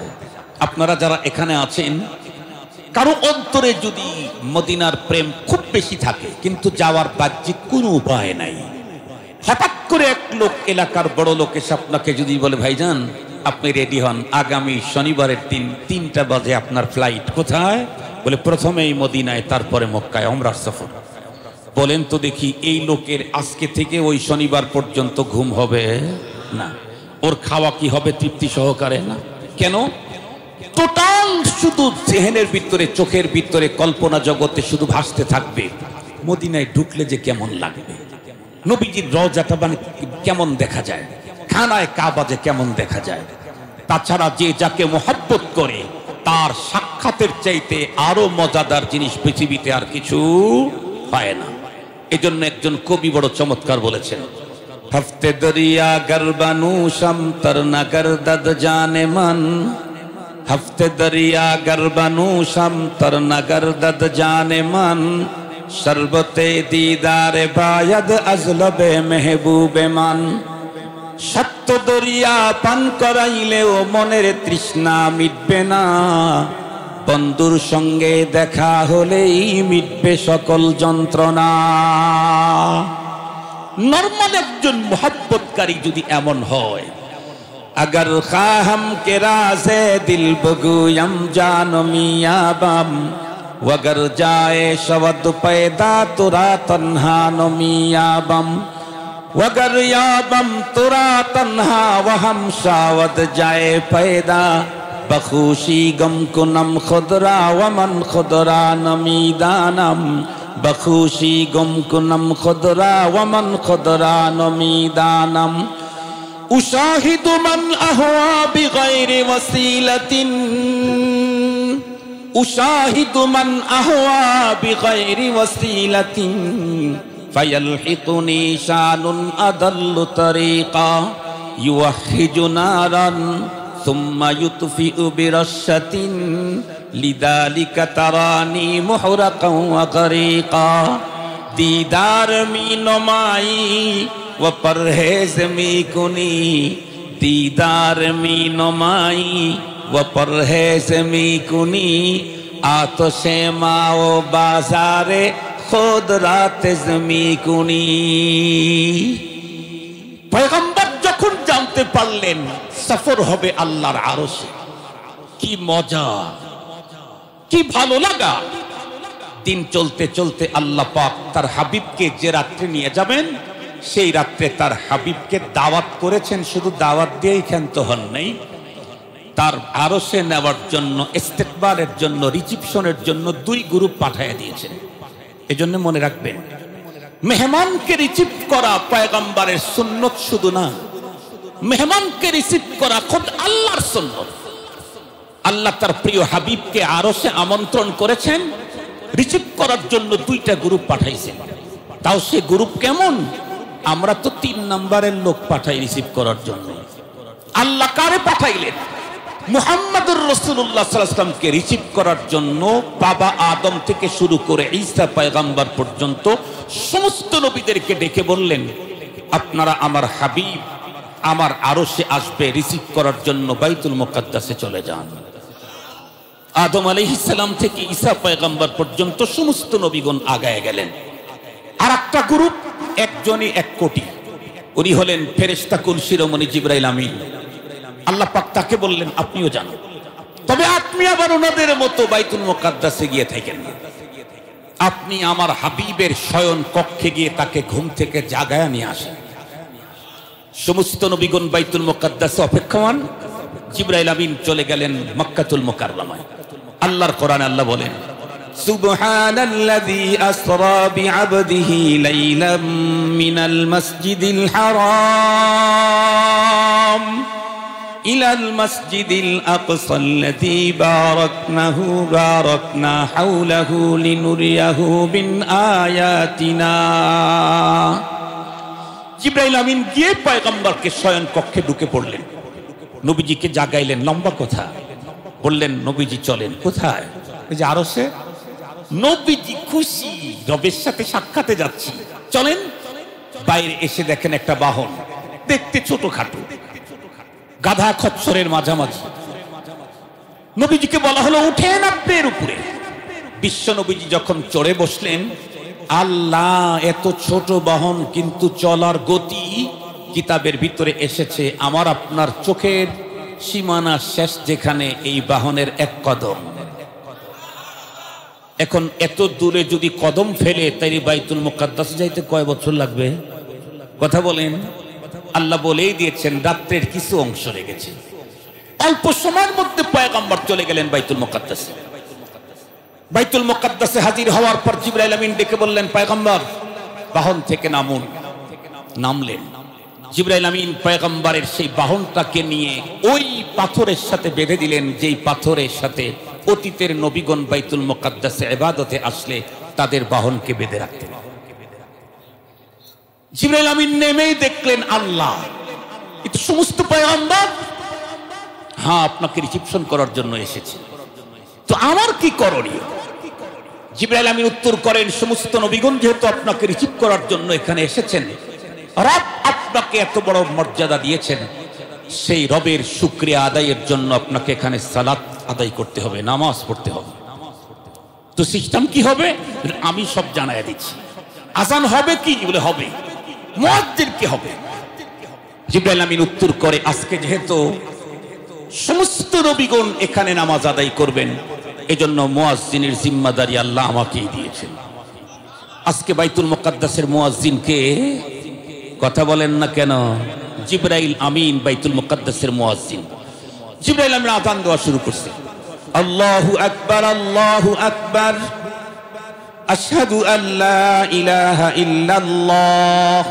আপনারা যারা এখানে আছেন, কারো অন্তরে যদি মদিনার প্রেম খুব বেশি থাকে কিন্তু যাওয়ার বাহ্যিক কোনো উপায় নাই, হঠাৎ করে এক লোক, এলাকার বড় লোক এসে আপনাকে যদি বলে, ভাইজান আপনি রেডি হন, আগামী শনিবারের দিন 3টা বাজে আপনার ফ্লাইট, কোথায়? বলে প্রথমেই মদিনায়, তারপরে মক্কায় ওমরার সফর। বলেন তো দেখি, এই লোকের আজকে থেকে ওই শনিবার পর্যন্ত ঘুম হবে না? ওর খাওয়া কি হবে তৃপ্তি সহকারে? না। কেন? টোটাল শুধু জেহেনের ভিতরে, চোখের ভিতরে, কল্পনা জগতে শুধু ভাসতে থাকবে মদিনায় ঢুকলে যে কেমন লাগবে, নবীজির রওজাটা মানে কেমন দেখা যায়, খানায় কাবা যে কেমন দেখা যায়। তাছাড়া যে যাকে মহব্বত করে তার সাক্ষাতের চাইতে আরো মজাদার জিনিস পৃথিবীতে আর কিছু হয় না। এজন্য একজন কবি বড় চমৎকার বলেছেন, হফতে দরিয়া গরবানু শামতর নগর দদ জানে মন, হফতে দরিয়া গরবানু শামতর নগর দদ জানে মন, শরবতে দিদারে বায়দ আজলবে মেহবুবে মান। সত্য দরিয়া পান করাইলেও মনের তৃষ্ণা মিটবে না, বন্ধুর সঙ্গে দেখা হলেই মিটবে সকল যন্ত্রণা। নরমাল একজন মোহাব্বতকারী যদি এমন হয়, अगर खाहम के राज़े दिल बगुयम जान मियाबम वगर जाए शवद पैदा तुरा तन्हा नो मियाबम वगर याबम तुरा तन्हा वहम शावद जाए पैदा बखुशी गम कुनम खुदरा वमन खुदरा नमीदानम बखुशी गम कुनम खुदरा वमन खुदरा नमीदानम उशाहिद मन अहवा बिगैर वसीलतिन उशाहिद मन अहवा बिगैर वसीलतिन फयल्हिकुनी शानुन अदल्लु तरीका युवहिजु नारन सुम्मा युतफिउ बिरश्शतिन लिदालिका तरानी मुहरकन व गरीका दीदार मी नुमाई वो परहेज मी कुनी दीदार मी नुमाई वो परहेज मी कुनी आतशे माओ बाजारे खुद रात जमी कुनी। पैगम्बर যখন জানতে পারলেন সফর হবে আল্লাহর আরশে, কি মজা, কি ভালো লাগা। দিন চলতে চলতে আল্লাহ পাক তার হাবিবকে যে রাত্রে নিয়ে যাবেন সেই রাত্রে তার হাবিবকে দাওয়াত করেছেন। শুধু দাওয়াত দিয়েই ক্ষান্ত হন নাই, তার আরশে নেওয়ার জন্য, ইস্তেকবালের জন্য, রিসিপশনের জন্য 2 গ্রুপ পাঠিয়ে দিয়েছেন। এজন্য মনে রাখবেন, মেহমানকে রিসিভ করা পয়গম্বরের সুন্নত শুধু না, মেহমানকে রিসিভ করা খুদ আল্লাহর সুন্নত। আল্লাহ তার প্রিয় হাবিবকে আরশে আমন্ত্রণ করেছেন, রিসিভ করার জন্য 2টা গ্রুপ পাঠাইছেন। তাও সে গ্রুপ কেমন? আমরা তো 3 নম্বরের লোক পাঠাই রিসিভ করার জন্য। আল্লাহ কারে পাঠাইলেন? মুহাম্মদুর রাসূলুল্লাহ সাল্লাল্লাহু আলাইহি ওয়াসাল্লামকে রিসিভ করার জন্য বাবা আদম থেকে শুরু করে ঈসা পয়গম্বর পর্যন্ত সমস্ত নবীদেরকে ডেকে বললেন, আপনারা আমার হাবিব আমার আরশে আসবে, রিসিভ করার জন্য বাইতুল মুকাদ্দাসে চলে যান। আদম আলাইহিস সালাম থেকে ঈসা পয়গম্বর পর্যন্ত সমস্ত নবীগণ আগায় গেলেন। আর একটা গ্রুপ, একজনই 1 কোটি, উনি হলেন ফেরেশতা কুল শিরোমণি জিবরাইল আমিন। আল্লাহ পাক তাকে বললেন আপনিও যান, তবে আপনি আবার ওনাদের মতো বাইতুল মুকাদ্দাসে গিয়ে থাকেন না, আপনি আমার হাবিবের শয়ন কক্ষে গিয়ে তাকে ঘুম থেকে জাগায়া নিয়ে আসেন। সমস্ত নবীগণ বাইতুল মুকাদ্দাসে অপেক্ষমান। জিবরাইল আমিন চলে গেলেন মক্কাতুল মুকাররমায়। আল্লাহর কোরআনে আল্লাহ বলেন, সুবহানাল্লাযী আসরা বিআবদিহি লাইলাম মিনাল মাসজিদিল হারাম ইলাল মাসজিদিল আকসাল্লাযী বারাকনা হাওলাহু লিনুরিয়াহু মিন আয়াতিনা। জিবরাইল আমিন গিয়ে পয়গম্বরকে শয়ন কক্ষে ঢুকে পড়লেন, নবীজিকে জাগাইলেন। লম্বা কথা বললেন, নবীজি চলেন। কোথায়? ওই যে আরশে। নবীজি খুশি, রবের সাথে সাক্ষাতে যাচ্ছি, চলেন। বাইরে এসে দেখেন একটা বাহন, দেখতে ছোটখাটো, গাধা খচ্চরের মাঝামাঝি। নবীজিকে বলা হলো উঠেন আপনি এর উপরে। বিশ্ব নবীজি যখন চড়ে বসলেন, আল্লাহ, এত ছোট বাহন কিন্তু চলার গতি কিতাবের ভিতরে এসেছে আমার আপনার চোখের সীমানা শেষ যেখানে এই বাহনের 1 কদম। এখন এত দূরে যদি কদম ফেলে তাই বাইতুল মুকাদ্দাসে যাইতে কয় বছর লাগবে? কথা বলেন। আল্লাহ বলেই দিয়েছেন রাত্রের কিছু অংশ লেগেছে। অল্প সময়ের মধ্যে পয়গম্বর চলে গেলেন বাইতুল মুকাদ্দাসে। বাইতুল মুকাদ্দাসে হাজির হওয়ার পর জিবরাইল আমিন ডেকে বললেন, পয়গম্বর বাহন থেকে নামুন। নামলেন। জিবরাইল আমিন পয়গম্বরের সেই বাহনটাকে নিয়ে ওই পাথরের সাথে বেঁধে দিলেন, যেই পাথরের সাথে অতীতের নবীগণ বাইতুল মুকাদ্দাসে ইবাদতে আসলে তাদের বাহনকে বেঁধে রাখতেন। জিবরাইল আমিন নেমেই দেখলেন আল্লাহ, এটা সমস্ত পয়গম্বর, হ্যাঁ আপনাকে রিসিপশন করার জন্য এসেছে, তো আমার কি করণীয়? জিবরাইল আমিন উত্তর করেন, সমস্ত নবীগণ যেহেতু আপনাকে রিসিভ করার জন্য এখানে এসেছেন, রব আপনাকে এত বড় মর্যাদা দিয়েছেন, সেই রবের শুকরিয়া আদায়ের জন্য আপনাকে এখানে সালাত আদায় করতে হবে, নামাজ পড়তে হবে। তো সিস্টেম কি হবে আমি সব জানাই দিচ্ছি। আজান হবে কি বলে হবে, মুয়াজ্জিন কি হবে? জিবরাইল আমিন উত্তর করে, আজকে যেহেতু সমস্ত নবীগণ এখানে নামাজ আদায় করবেন, এজন্য মুয়াজ্জিনের জিম্মাদারি আল্লাহ আমাকেই দিয়েছেন। আজকে বাইতুল মুকাদ্দাসের মুয়াজ্জিনকে কথা বলেন না কেন? জিবরাইল আমিন বাইতুল মুকাদ্দাসের মুয়াজ্জিন। জিবরাইল আমিন আযান দেওয়া শুরু করছে, আল্লাহু আকবার, আল্লাহু আকবার, আশহাদু আল্লা ইলাহা ইল্লাল্লাহ,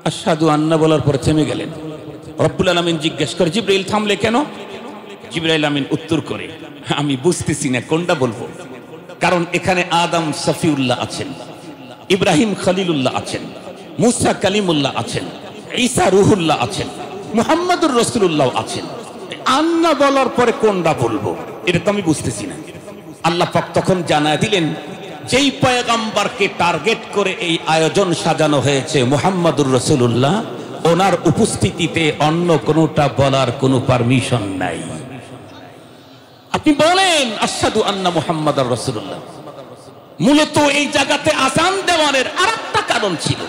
আশহাদু আন্না বলার পরে থেমে গেলেন। রব্বুল আলামিন জিজ্ঞেস করে, জিবরাইল থামলে কেন? জিবরাইল আমিন উত্তর করে, আমি বুঝতেছি না কোনটা বলবো, কারণ এখানে আদম সফিউল্লাহ আছেন, ইব্রাহিম খলিলুল্লাহ আছেন, মুসা কালিমুল্লাহ আছেন, ঈসা রুহুল্লাহ আছেন, মুহাম্মদুর রাসূলুল্লাহ আছেন। আন্না বলার পরে কোনটা বলবো এটা তো আমি বুঝতেছি না। আল্লাহ পাক তখন জানায় দিলেন, যেই পয়গম্বরকে টার্গেট করে এই আয়োজন সাজানো হয়েছে মুহাম্মদুর রাসূলুল্লাহ, ওনার উপস্থিতিতে অন্য কোনটা বলার কোনো পারমিশন নাই। আপনি বলেন আশহাদু আন্না মুহাম্মাদার রাসূলুল্লাহ। মূলত এই জায়গাতে আযান দেওয়ার আরেকটা কারণ ছিল,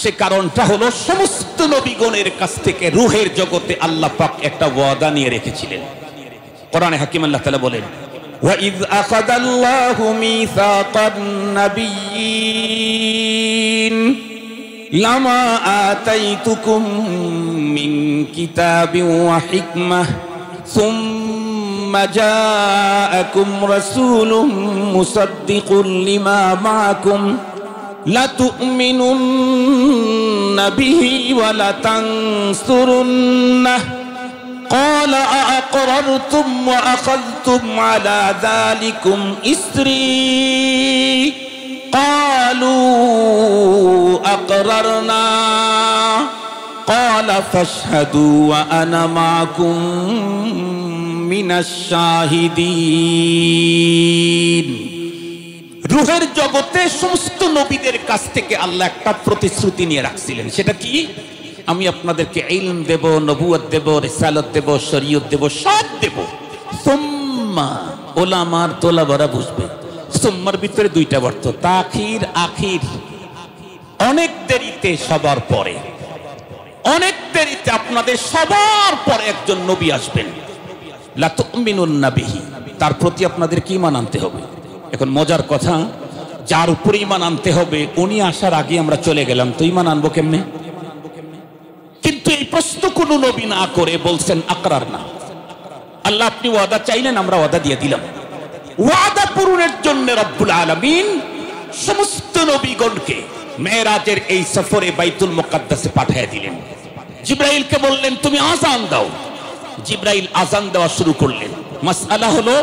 সে কারণটা হলো সমস্ত নবীগণের কাছ থেকে রূহের জগতে আল্লাহ পাক একটা ওয়াদা নিয়ে রেখেছিলেন। কোরআনে হাকিম আল্লাহ তাআলা বলেন, وَإِذْ أَخَذَ اللَّهُ مِيثَاقَ النَّبِيِّينَ لَمَا آتَيْتُكُم مِّن كِتَابٍ وَحِكْمَةٍ ثُمَّ جَاءَكُمْ رَسُولٌ مُصَدِّقٌ لِّمَا مَعَكُمْ لَتُؤْمِنُنَّ بِهِ وَلَتَنصُرُنَّهُ قال أأقررتم وأخذتم على ذلكم إسري قالوا أقررنا قال فاشهدوا وأنا معكم من الشاهدين। রূহের জগতে সমস্ত নবীদের কাছ থেকে আল্লাহ একটা প্রতিশ্রুতি নিয়ে রাখছিলেন। সেটা কি? আমি আপনাদেরকে ইলম দেব, নবুয়ত দেব, রিসালাত দেব, শরীয়ত দেব, সব দেব। সুম্মা উলামার তোলাবারা বুঝবে, সুম্মার ভিতরে দুইটা অর্থ, তাখির আখির। অনেক দেরিতে, সবার পরে, অনেক দেরিতে আপনাদের সবার পরে একজন নবী আসবেন। লা তুমিনুন্না বিহি, তার প্রতি আপনাদের কি ঈমান আনতে হবে। এখন মজার কথা, যার উপরে ঈমান আনতে হবে উনি আসার আগে আমরা চলে গেলাম, তো ঈমান আনবো কেমনে? কিন্তু এই প্রশ্ন কোন নবী না করে বলছেন আকরার না। আল্লাহ আপনি ওয়াদা চাইলেন, আমরা ওয়াদা দিয়ে দিলাম। ওয়াদা পূরণের জন্য রব্বুল আলামিন সমস্ত নবীগণকে মেরাজের এই সফরে বাইতুল মুকাদ্দাসে পাঠিয়ে দিলেন। জিবরাইলকে বললেন তুমি আযান দাও। জিবরাইল আযান দেওয়া শুরু করলেন। মাসআলা হলো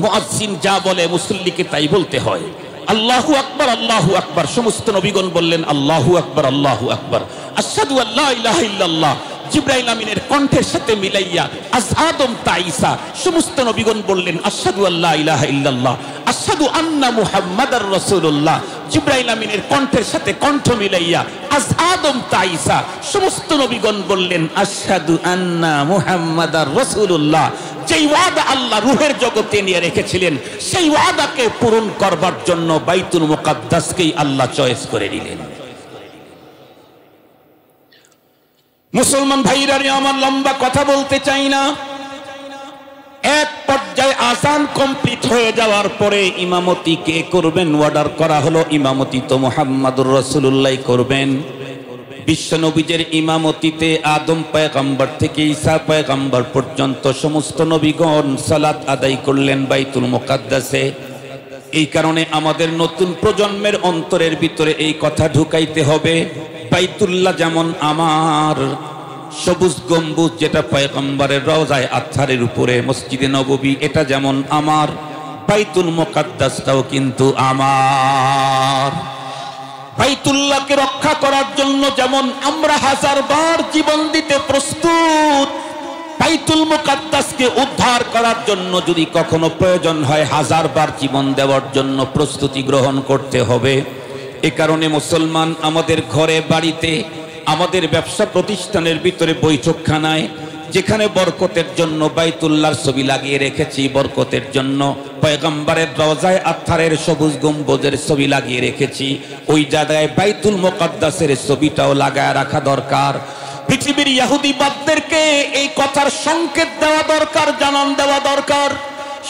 মুয়াজ্জিন যা বলে মুসল্লিকে তাই বলতে হয়। আল্লাহু আকবার, আল্লাহু আকবার। সমস্ত নবীগণ বললেন আল্লাহু আকবার, আল্লাহু আকবার। আশহাদু আল্লা ইলাহা ইল্লাল্লাহ জিবরাইল আমিনের কণ্ঠের সাথে মিলাইয়া আযআদম তাঈসা সমস্ত নবীগণ বললেন আশহাদু আল্লা ইলাহা ইল্লাল্লাহ, আশহাদু আন্না মুহাম্মাদার রাসূলুল্লাহ। জিবরাইল আমিনের কণ্ঠের সাথে কণ্ঠ মিলাইয়া আযআদম তাঈসা সমস্ত নবীগণ বললেন আশহাদু আন্না মুহাম্মাদার রাসূলুল্লাহ। যেই ওয়াদা আল্লাহ রূহের জগতে নিয়ে রেখেছিলেন, সেই ওয়াদাকে পূরণ করবার জন্য বাইতুল মুকাদ্দাসকেই আল্লাহ চয়েস করে নিলেন। মুসলমান ভাইরা, আমার লম্বা কথা বলতে চাই না। এক পর্যায়ে আযান কমপ্লিট হয়ে যাওয়ার পরে ইমামতি কে করবেন অর্ডার করা হলো। ইমামতি তো মুহাম্মদুর রাসূলুল্লাহ করবেন। বিশ্বনবীদের ইমামতিতে আদম পয়গম্বর থেকে ঈসা পয়গম্বর পর্যন্ত সমস্ত নবীগণ সালাত আদায় করলেন বাইতুল মুকাদ্দাসে। এই কারণে আমাদের নতুন প্রজন্মের অন্তরের ভিতরে এই কথা ঢুকাইতে হবে, বাইতুল্লাহ যেমন আমার, সবুজ গম্বুজ যেটা পয়গম্বরের রওজায়ে আতহারের উপরে মসজিদে নববী, এটা যেমন আমার, বাইতুল মুকাদ্দাসটাও কিন্তু আমার। বাইতুল্লাহকে রক্ষা করার জন্য যেমন আমরা 1000 বার জীবন দিতে প্রস্তুত, বাইতুল মুকাদ্দাসকে উদ্ধার করার জন্য যদি কখনো প্রয়োজন হয় 1000 বার জীবন দেওয়ার জন্য প্রস্তুতি গ্রহণ করতে হবে। এ কারণে মুসলমান আমাদের ঘরে বাড়িতে আমাদের ব্যবসা প্রতিষ্ঠানের ভিতরে বৈঠকখানায় যেখানে বরকতের জন্য বাইতুল্লাহর ছবি লাগিয়ে রেখেছি, বরকতের জন্য পয়গম্বরের রওজায়ে আতহারের সবুজ গম্বুজের ছবি লাগিয়ে রেখেছি, ওই জায়গায় বাইতুল মুকাদ্দাসের ছবিটাও লাগায় রাখা দরকার। পৃথিবীর ইহুদিবাদদেরকে এই কথার সংকেত দেওয়া দরকার, জানান দেওয়া দরকার।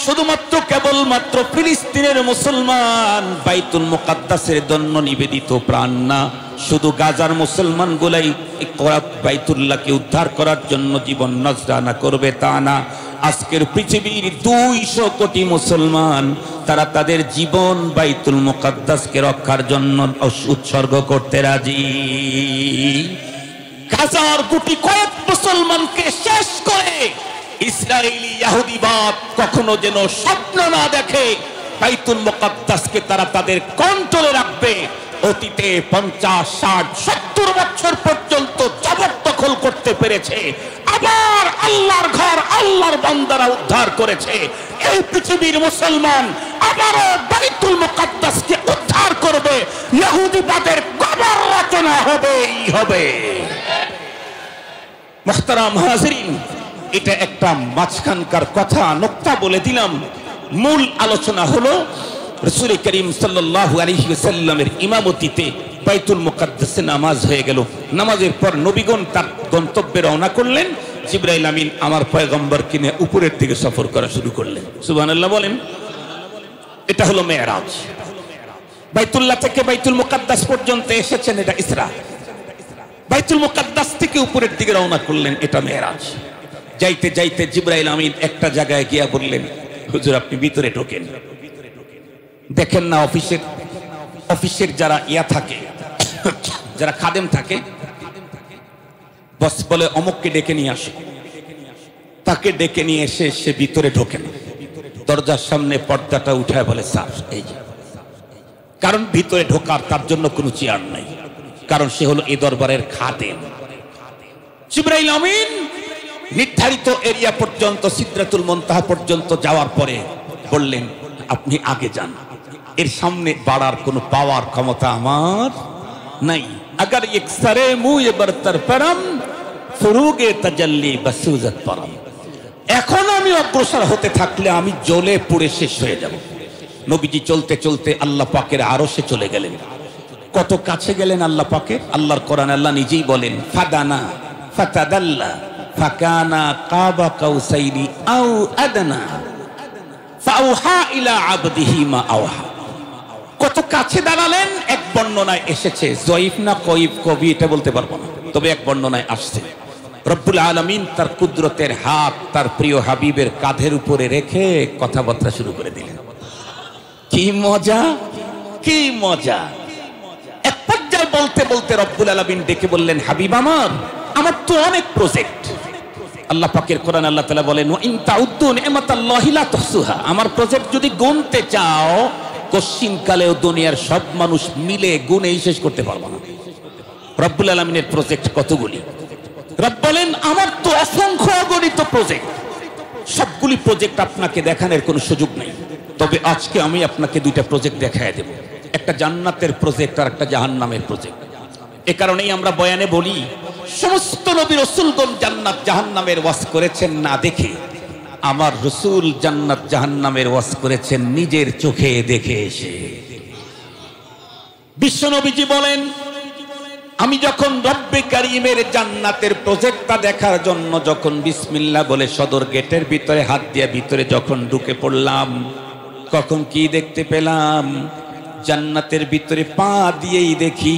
শুধুমাত্র কেবলমাত্র ফিলিস্তিনের মুসলমান বাইতুল মুকাদ্দাসের জন্য নিবেদিত প্রাণ না, শুধু গাজার মুসলমান গুলাই বাইতুল্লাহকে উদ্ধার করার জন্য জীবন নজরানা করবে তা না। আজকের পৃথিবীর 200 কোটি মুসলমান তারা তাদের জীবন বাইতুল মুকাদ্দাসকে রক্ষার জন্য উৎসর্গ করতে রাজি। গাজার গুটি কয়েক মুসলমানকে শেষ করে ইসরায়েলি ইহুদিবাদ কখনো যেন স্বপ্ন না দেখে বাইতুল মুকাদ্দাসকে তারা তাদের কন্ট্রোলে রাখবে। অতীতে 50, 60, 70 বছর পর্যন্ত জবরদখল করতে পেরেছে, আবার আল্লাহর ঘর আল্লাহর বান্দারা উদ্ধার করেছে। এই পৃথিবীর মুসলমান আবারও বাইতুল মুকাদ্দাসকে উদ্ধার করবে, ইহুদিবাদের কবর রচনা হবে। মুহতারাম হাজিরিন, এটা একটা মাঝখানকার কথা, নোক্তা বলে দিলাম। মূল আলোচনা হলো রাসূল করিম সাল্লাল্লাহু আলাইহি ওয়াসাল্লামের ইমামতিতে বাইতুল মুকাদ্দাসে নামাজ হয়ে গেল। নামাজের পর নবীগণ তার গন্তব্যে রওনা করলেন। জিবরাইল আমিন আমার পয়গম্বরকে নিয়ে উপরের দিকে সফর করা শুরু করলেন। সুবহানাল্লাহ বলেন। এটা হলো মেরাজ। বাইতুল্লাহ থেকে বাইতুল মুকাদ্দাস পর্যন্ত এসেছেন, এটা ইসরা। বাইতুল মুকাদ্দাস থেকে উপরের দিকে রওনা করলেন, এটা মেরাজ। যাইতে যাইতে জিবরাইল আমিন একটা জায়গায় গিয়া বললেন, হুজুর আপনি ভিতরে ঢোকেন। দেখেন না অফিসের যারা থাকে, যারা খাদেম থাকে, বস বলে অমুককে ডেকে নিয়ে আসে, তাকে ডেকে নিয়ে এসে সে ভিতরে ঢোকেন। দরজার সামনে পর্দাটা উঠায় বলে স্যার এই যে, কারণ ভিতরে ঢোকার তার জন্য কোনো চেয়ার নাই, কারণ সে হলো এই দরবারের খাদেম। জিবরাইল আমিন নির্ধারিত এরিয়া পর্যন্ত সিদরাতুল মুনতাহা পর্যন্ত যাওয়ার পরে বললেন আপনি আগে যান, এর সামনে বাড়ার কোনো পাওয়ার ক্ষমতা আমার নাই। আগার ইকসারে মুয়ে বরতর পরম ফুরুগে তাজাল্লি বসুজত পরম। এখন আমি অগ্রসর হতে থাকলে আমি জ্বলে পুড়ে শেষ হয়ে যাব। নবীজি চলতে চলতে আল্লাহ পাকের আরশে চলে গেলেন। কত কাছে গেলেন আল্লাহ পাকের? আল্লাহর কোরআন আল্লাহ নিজেই বলেন ফাদানা ফাতাদাল্লা ফাকানা কাবা কাউসাইনি আও আদনা ফাওহা ইলা আবদিহি মা আওহা। কত কাছে দাঁড়ালেন? এক বর্ণনায় এসেছে, জয়ীফ না কয়ীফ কবি এটা বলতে পারবো না, তবে এক বর্ণনায় আসছে রব্বুল আলামিন তার কুদরতের হাত তার প্রিয় হাবিবের কাঁধের উপরে রেখে কথাবার্তা শুরু করে দিলেন। কি মজা, কি মজা! এক পর্যায়ে বলতে বলতে রব্বুল আলামিন ডেকে বললেন, হাবিব আমার তো অনেক প্রজেক্ট। আল্লাহ পাকের কোরআন আল্লাহ তাআলা বলেন, ওয়া ইন তাউদ্দু নি'মাতাল্লাহি লা তুহসুহা। আমার প্রজেক্ট যদি গুনতে চাও কশ্চিন কালেও দুনিয়ার সব মানুষ মিলে গুনেই শেষ করতে পারবে না। রব্বুল আলামিনের প্রজেক্ট কতগুলি? রব বলেন আমার তো অসংখ্য অগণিত প্রজেক্ট, সবগুলি প্রজেক্ট আপনাকে দেখানোর কোনো সুযোগ নেই। তবে আজকে আমি আপনাকে দুইটা প্রজেক্ট দেখায় দেব, একটা জান্নাতের প্রজেক্ট আর একটা জাহান্নামের প্রজেক্ট। এ কারণেই আমরা বয়ানে বলি সমস্ত নবী রাসূলগণ জান্নাত জাহান্নামের ওয়াজ করেছেন না দেখে, আমার রাসূল জান্নাত জাহান্নামের ওয়াজ করেছেন নিজের চোখে দেখে এসে। বিশ্ব নবীজি বলেন, আমি যখন রব্বে কারীমের জান্নাতের প্রজেক্টটা দেখার জন্য যখন বিসমিল্লাহ বলে সদর গেটের ভিতরে হাত দিয়ে ভিতরে যখন ঢুকে পড়লাম, কখন কি দেখতে পেলাম? জান্নাতের ভিতরে পা দিয়েই দেখি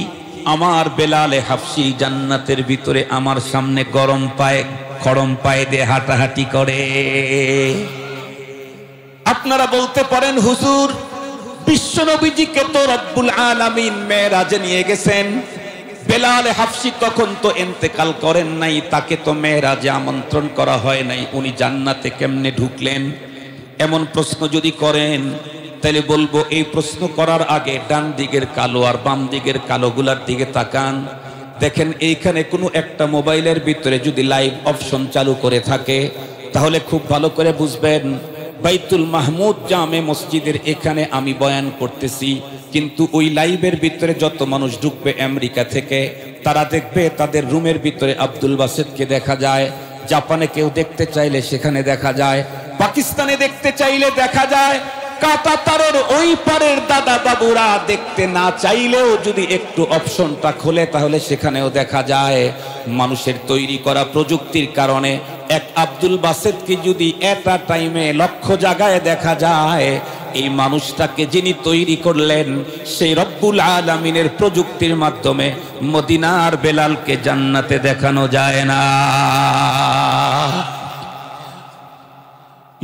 আমার বেলালে হাফসি জান্নাতের ভিতরে আমার সামনে গরম পায়ে খড়ম পায়ে দিয়ে হাঁটাহাঁটি করে। আপনারা বলতে পারেন হুজুর বিশ্ব নবীজিকে তো রব্বুল আলামিন মেরাজে নিয়ে গেছেন, বেলালে হাফসি তখন তো ইন্তেকাল করেন নাই, তাকে তো মেরাজে আমন্ত্রণ করা হয় নাই, উনি জান্নাতে কেমনে ঢুকলেন? এমন প্রশ্ন যদি করেন তাহলে বলবো এই প্রশ্ন করার আগে ডান দিকের কালো আর বাম দিকের কালোগুলার দিকে তাকান, দেখেন এইখানে কোনো একটা মোবাইলের ভিতরে যদি লাইভ অপশন চালু করে থাকে তাহলে খুব ভালো করে বুঝবেন বাইতুল মাহমুদ জামে মসজিদের এখানে আমি বয়ান করতেছি, কিন্তু ওই লাইভের ভিতরে যত মানুষ ঢুকবে আমেরিকা থেকে, তারা দেখবে তাদের রুমের ভিতরে আব্দুল বাসেতকে দেখা যায়। জাপানে কেউ দেখতে চাইলে সেখানে দেখা যায়, পাকিস্তানে দেখতে চাইলে দেখা যায়, কাতারের ওই পারের দাদা বাবুরা দেখতে না চাইলেও যদি একটু অপশনটা খোলে তাহলে সেখানেও দেখা যায়। মানুষের তৈরি করা প্রযুক্তির কারণে এক আব্দুল বাসেতকে যদি একটা টাইমে লক্ষ জায়গায় দেখা যায়, এই মানুষটাকে যিনি তৈরি করলেন সেই রব্বুল আলামিনের প্রযুক্তির মাধ্যমে মদিনার বেলালকে জান্নাতে দেখানো যায় না।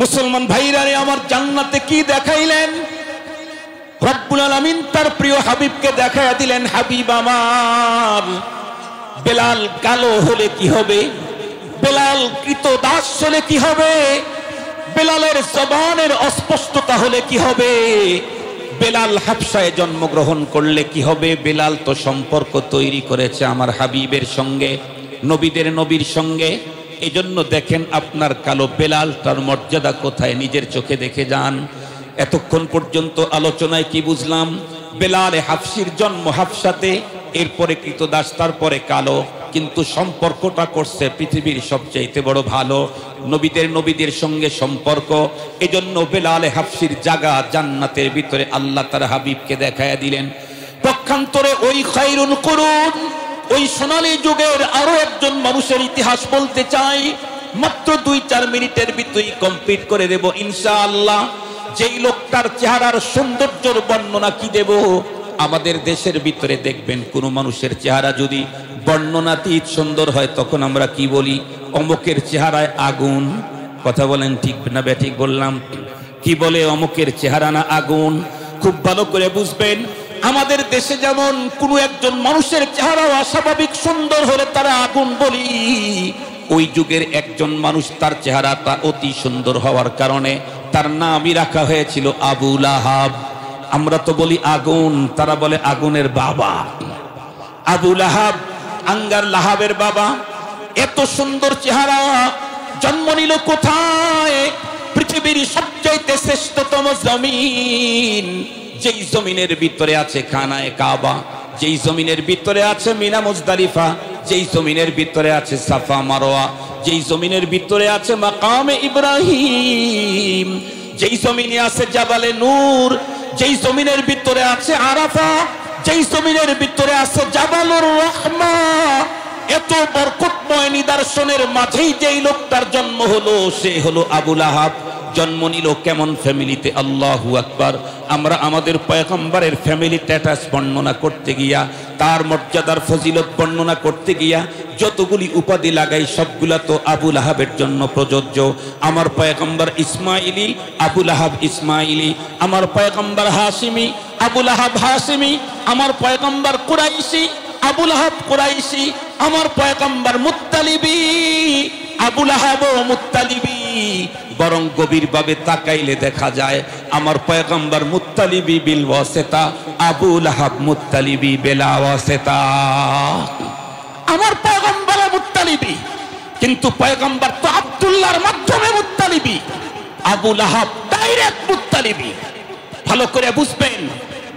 মুসলমান ভাইরা রে আমার, জান্নাতে কি দেখাইলেন? রব্বুল আলামিন তার প্রিয় হাবিবকে দেখাইয়া দিলেন, হাবিব আমার বেলাল কালো হলে কি হবে, বেলাল কৃতদাস হলে কি হবে, বেলালের জবানের অস্পষ্টতা হলে কি হবে, বেলাল হাবশায় জন্মগ্রহণ করলে কি হবে। বেলাল তো সম্পর্ক তৈরি করেছে আমার হাবিবের সঙ্গে, নবীদের নবীর সঙ্গে। এই জন্য দেখেন আপনার কালো বেলাল তার মর্যাদা কোথায়, নিজের চোখে দেখে যান। এতক্ষণ পর্যন্ত আলোচনায় কি বুঝলাম? বেলাল হাবশির জন্ম হাবশাতে, এরপরে কৃতদাস, তারপরে কালো, কিন্তু সম্পর্কটা করছে পৃথিবীর সবচাইতে বড় ভালো নবীদের সঙ্গে সম্পর্ক। এজন্য বেলাল হাবশির জায়গা জান্নাতের ভিতরে আল্লাহ তার হাবিবকে দেখায়া দিলেন। পক্ষান্তরে ওই খায়রুল কুরুন, ওই সোনালী যুগের আরো একজন মানুষের ইতিহাস বলতে চাই, মাত্র 2-4 মিনিটের ভিতরেই কমপ্লিট করে দেব ইনশাআল্লাহ। যেই লোকটার চেহারার সৌন্দর্যের বর্ণনা কি দেব? আমাদের দেশের ভিতরে দেখবেন কোন মানুষের চেহারা যদি বর্ণনাতীত সুন্দর হয় তখন আমরা কি বলি? অমুকের চেহারায় আগুন। কথা বলেন ঠিক না ব্যাঠিক বললাম? কি বলে? অমুকের চেহারা না আগুন। খুব ভালো করে বুঝবেন, আমাদের দেশে যেমন কোন একজন মানুষের চেহারা অস্বাভাবিক সুন্দর হলে তারা আগুন বলি, ওই যুগের একজন মানুষ তার চেহারাটা অতি সুন্দর হওয়ার কারণে তার নামই রাখা হয়েছিল আবু লাহাব। আমরা তো বলি আগুন, তারা বলে আগুনের বাবা। আবু লাহাব আঙ্গার লাহাবের বাবা। এত সুন্দর চেহারা জন্ম নিল কোথায়? পৃথিবীর সবচাইতে শ্রেষ্ঠতম জমিন, যেই জমিনের ভিতরে আছে খানায়ে কাবা, যেই জমিনের ভিতরে আছে মিনা মুজদালিফা, যেই জমিনের ভিতরে আছে সাফা মারওয়া, যেই জমিনের ভিতরে আছে মাকামে ইব্রাহিম, যেই জমিনে আছে জাবালে নূর, যেই জমিনের ভিতরে আছে আরাফা, যেই জমিনের ভিতরে আছে জাবালুর রাহমা। এত বরকতময় নিদর্শনের মাঝেই যেই লোকটার জন্ম হলো সে হলো আবু লাহাব। জন্ম নিল কেমন ফ্যামিলিতে? আল্লাহু আকবার। আমরা আমাদের পয়গম্বরের ফ্যামিলি স্ট্যাটাস বর্ণনা করতে গিয়া, তার মর্যাদার ফজিলত বর্ণনা করতে গিয়া যতগুলি উপাধি লাগাই সবগুলা তো আবু লাহাবের জন্য প্রযোজ্য। আমার পয়গম্বর ইসমাইলি, আবু লাহাব ইসমাইলি। আমার পয়গম্বর হাশিমি, আবু লাহাব হাশিমি। আমার পয়গম্বর কুরাইশি, আবু লাহাব কুরাইশি। আমার পয়গম্বর মুত্তালিবি, আবু লাহাব মুত্তালিবি। বরং গভীরভাবে তাকাইলে দেখা যায় আমার পয়গম্বর মুত্তালিবি বিল ওয়াসিতা, আবু লাহাব মুত্তালিবি বিলা ওয়াসিতা। আমার পয়গম্বর মুত্তালিবি, কিন্তু পয়গম্বর তো আব্দুল্লাহর মাধ্যমে মুত্তালিবি, আবু লাহাব ডাইরেক্ট মুত্তালিবি। ভালো করে বুঝবেন,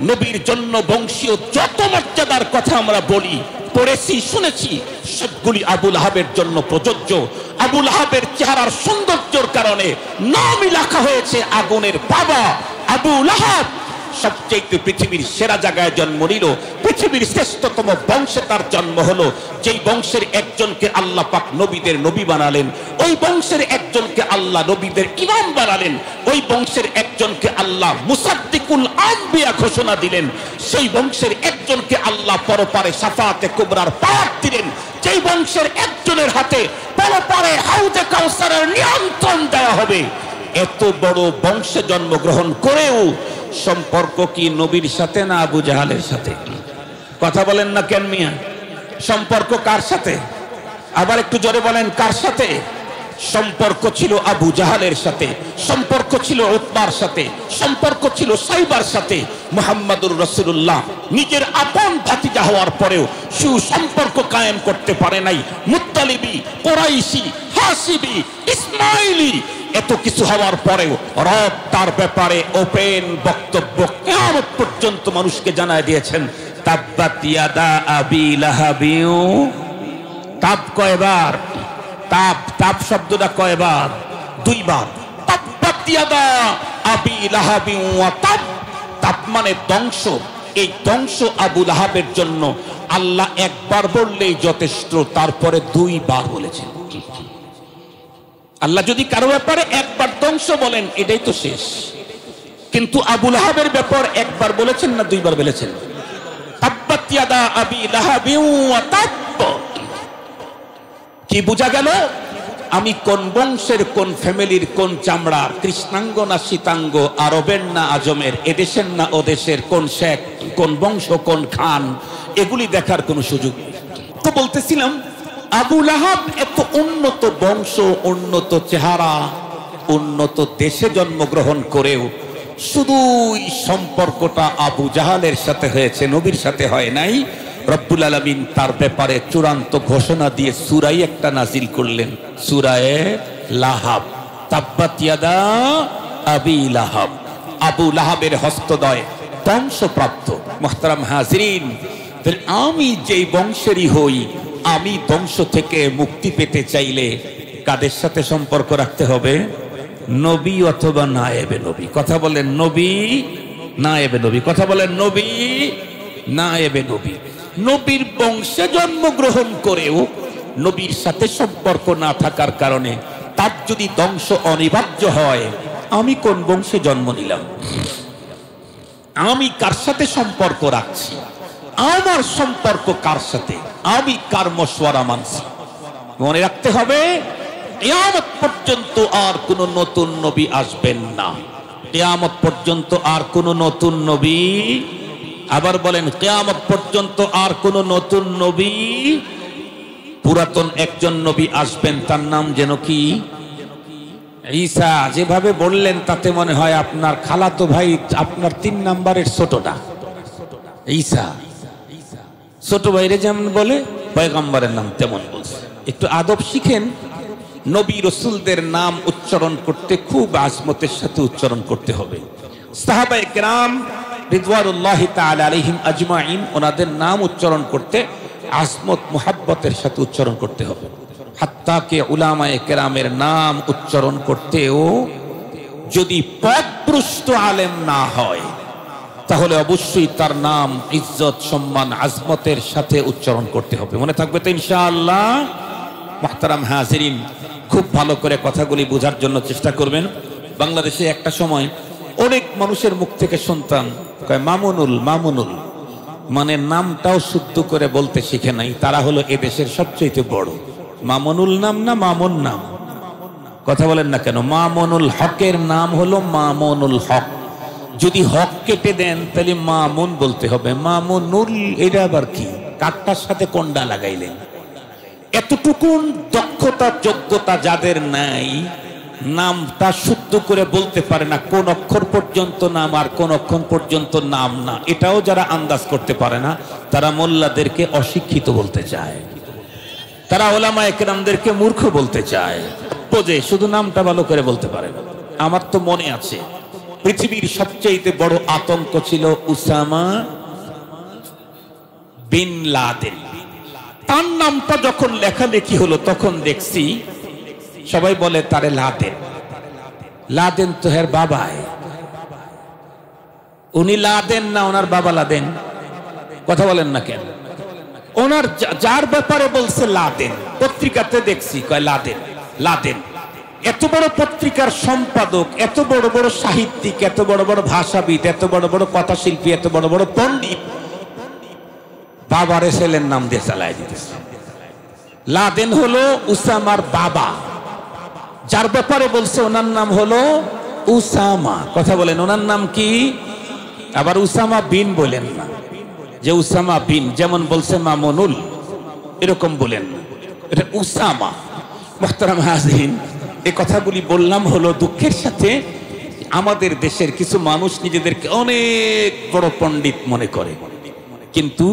নবীর জন্য বংশীয় যত মর্যাদার কথা আমরা বলি, পড়েছি, শুনেছি, সবগুলি আবু লাহাবের জন্য প্রযোজ্য। আবু লাহাবের চেহারার সৌন্দর্যের কারণে নামই লেখা হয়েছে আগুনের বাবা। আবু লাহাব সবচেয়ে পৃথিবীর সেরা জায়গায় জন্ম নিল, পৃথিবীর শ্রেষ্ঠতম বংশে তার জন্ম হলো। যেই বংশের একজনকে আল্লাহ পাক নবীদের নবী বানালেন, ওই বংশের একজনকে আল্লাহ নবীদের ইমাম বানালেন, ওই বংশের একজনকে আল্লাহ মুসাদ্দিকুল আম্বিয়া ঘোষণা দিলেন, সেই বংশের একজনকে আল্লাহ পরপারে শাফাআতে কুবরার পাঠ দিলেন, যেই বংশের একজনের হাতে পরপারে হাউজে কাউসারের নিয়ন্ত্রণ দেওয়া হবে। এত বড় বংশে জন্মগ্রহণ করেও সম্পর্ক কি নবীর সাথে না আবু জাহালের সাথে? কথা বলেন না কেন মিয়া? সম্পর্ক কার সাথে? আবার একটু জোরে বলেন, কার সাথে? সম্পর্ক ছিল আবু জাহালের সাথে, সম্পর্ক ছিল উতবার সাথে, সম্পর্ক ছিল সাইবার সাথে। মুহাম্মাদুর রাসূলুল্লাহ নিজের আপন ভাতিজা হওয়ার পরেও সুসম্পর্ক কায়েম করতে পারে নাই। মুত্তালিবি, কুরাইশি, হাশিমি, ইসমাইলি, এত কিছু হওয়ার পরেও রব তার ব্যাপারে ওপেন বক্তব্য কিয়ামত পর্যন্ত মানুষকে জানায় দিয়েছেন, তাব্বাত ইয়াদা আবি লাহাবিউ, তাব কয়বার? তাব, তাব শব্দটা কয়বার? দুইবার। তাব্বাত ইয়াদা আবি লাহাবিউ ওয়া তাব, তাব মানে ধ্বংস। এই ধ্বংস আবু লাহাবের জন্য আল্লাহ একবার বললেই যথেষ্ট, তারপরে দুইবার বলেছেন। আল্লাহ যদি কারো ব্যাপারে একবার ধ্বংস বলেন এটাই তো শেষ, কিন্তু আবু লাহাবের ব্যাপার একবার বলেছেন না দুইবার বলেছেন? তাব্বাত ইয়াদা আবি লাহাবিউ ওয়া তাব। কি বোঝা গেল? আমি কোন বংশের, কোন ফ্যামিলির, কোন চামড়ার, কৃষ্ণাঙ্গ না শীতাঙ্গ, আরবের না আজমের, এদেশের না ওদেশের, কোন শেখ, কোন বংশ, কোন খান, এগুলি দেখার কোনো সুযোগ নেই। তো বলতেছিলাম আবু লাহাব এত উন্নত বংশ, উন্নত চেহারা, উন্নত দেশে জন্মগ্রহণ করেও শুধু সম্পর্কটা আবু জাহালের সাথে হয়েছে, নবীর সাথে হয় নাই। রব্বুল আলামিন তার ব্যাপারে চূড়ান্ত ঘোষণা দিয়ে সূরায় একটা নাজিল করলেন, সূরায়ে লাহাব। তাব্বাত ইয়াদা আবি লাহাব, আবু লাহাবের হস্তদ্বয় ধ্বংসপ্রাপ্ত। মুহতারাম হাজিরিন, আমি যেই বংশেরই হই, আমি ধ্বংস থেকে মুক্তি পেতে চাইলে কাদের সাথে সম্পর্ক রাখতে হবে? নবী অথবা নায়েবে নবী। কথা বলেন নবী, নায়েবে নবী। কথা বলেন নবী, নায়েবে নবী। নবীর বংশে জন্মগ্রহণ করেও নবীর সাথে সম্পর্ক না থাকার কারণে তার যদি ধ্বংস অনিবার্য হয়, আমি কোন বংশে জন্ম নিলাম? আমি কার সাথে সম্পর্ক রাখছি? আমার সম্পর্ক কার সাথে? আমি কার মশওয়ারা মানছি? মনে রাখতে হবে, কিয়ামত পর্যন্ত আর কোন নতুন নবী আসবেন না। কিয়ামত পর্যন্ত আর কোন নতুন নবী, আবার বলেন কিয়ামত পর্যন্ত আর কোন নতুন নবী, পুরাতন একজন নবী আসবেন, তার নাম যেন কি? ঈসা। যেভাবে বললেন তাতে মনে হয় আপনার খালাতো ভাই, আপনার 3 নাম্বারের ছোটটা ঈসা। ছোট ভাইরে যেমন বলে পয়গম্বরের নাম তেমন বলছে। একটু আদব শিখেন। নবী রাসূলদের নাম উচ্চারণ করতে খুব আজমতের সাথে উচ্চারণ করতে হবে। সাহাবায়ে কেরাম রিদওয়ানুল্লাহি তাআলা আলাইহিম আজমাইন, ওনাদের নাম উচ্চারণ করতে আজমত মুহাব্বতের সাথে উচ্চারণ করতে হবে। হাত্তা কে উলামায়ে কেরামের নাম উচ্চারণ করতেও যদি পদভ্রষ্ট আলেম না হয়, তাহলে অবশ্যই তার নাম ইজ্জত, সম্মান, আজমতের সাথে উচ্চারণ করতে হবে। মনে থাকবে তো ইনশাআল্লাহ? মুহতারাম হাজিরিন, খুব ভালো করে কথাগুলি বোঝার জন্য চেষ্টা করবেন। বাংলাদেশে একটা সময় অনেক মানুষের মুখ থেকে শুনতাম মামুনুল, মামুনুল, মানে নামটাও শুদ্ধ করে বলতে শিখে নাই। তারা হলো এদেশের সবচেয়ে বড়। মামুনুল নাম না মামুন নাম? কথা বলেন না কেন? মামুনুল হকের নাম হলো মামুনুল হক। যদি হক কেটে দেন তাহলে মামুন বলতে হবে। মামুনুল এটা আবার কি? কাটটার সাথে কোনটা লাগাইলেন? এতটুকু দক্ষতা যোগ্যতা যাদের নাই, নামটা শুদ্ধ করে বলতে পারে না, কোন অক্ষর পর্যন্ত নাম আর কোন অক্ষর পর্যন্ত নাম না, এটাও যারা আন্দাজ করতে পারে না, তারা মোল্লাদেরকে অশিক্ষিত বলতে চায়, তারা ওলামায়ে কেরামদেরকে মূর্খ বলতে চায়। বোঝে, শুধু নামটা ভালো করে বলতে পারে না। আমার তো মনে আছে পৃথিবীর সবচেয়ে বড় আতঙ্ক ছিল উসামা বিন লাদেন। তার নামটা যখন লেখালেখি হলো তখন দেখছি সবাই বলে তারে লাদেন। লাদেন তো হের বাবাই, উনি লাদেন না, ওনার বাবা লাদেন। কথা বলেন না কেন? ওনার যার ব্যাপারে বলছে লাদেন, পত্রিকাতে দেখছি কয় লাদেন, লাদেন। এত বড় পত্রিকার সম্পাদক, এত বড় বড় সাহিত্যিক, এত বড় বড় ভাষাবিদ, এত বড় বড় কথা শিল্পী, এত বড় বড় পণ্ডিত, বাবারে ছেলের নাম দিয়ে চালায় দিতেছে। লাদেন হলো উসামার বাবা, যার ব্যাপারে বলছে ওনার নাম হলো উসামা। কথা বলেন, ওনার নাম কি? আবার উসামা বিন বলেন না, যে উসামা বিন, যেমন বলছে মামুনুল, এরকম বলেন না, এটা উসামা। মুহতারাম হাজিরিন, এই কথাগুলি বললাম হলো দুঃখের সাথে আমাদের দেশের কিছু মানুষ নিজেদেরকে অনেক বড় পণ্ডিত মনে করে, কিন্তু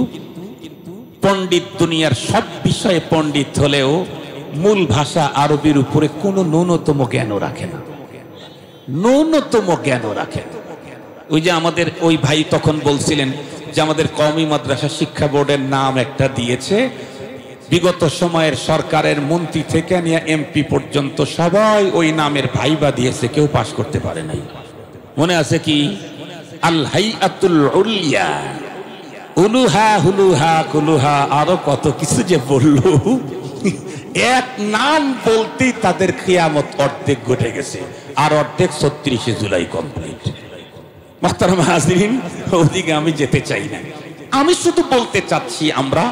পণ্ডিত দুনিয়ার সব বিষয়ে পণ্ডিত হলেও মূল ভাষা আরবির উপরে কোনো ন্যূনতম জ্ঞানও রাখে না, ন্যূনতম জ্ঞানও রাখে না। ওই যে আমাদের ওই ভাই তখন বলছিলেন যে আমাদের কওমি মাদ্রাসা শিক্ষা বোর্ডের নাম একটা দিয়েছে, বিগত সময়ের সরকারের মন্ত্রী থেকে নিয়ে এমপি পর্যন্ত সবাই ওই নামের ভাইবা দিয়েছে, কেউ পাশ করতে পারে নাই। মনে আছে কি? আল হাইয়াতুল উলিয়া, উলুহা হুলুহা কুলুহা, আরো কত কিছু যে বললো। এক নাম বলতেই তাদের কিয়ামত অর্ধেক ঘটে গেছে, আর অর্ধেক ৩৬শে জুলাই কমপ্লিট। মুহতারাম হাজিরিন, ওদিকে আমি যেতে চাই না। আমি শুধু বলতে চাচ্ছি, আমরা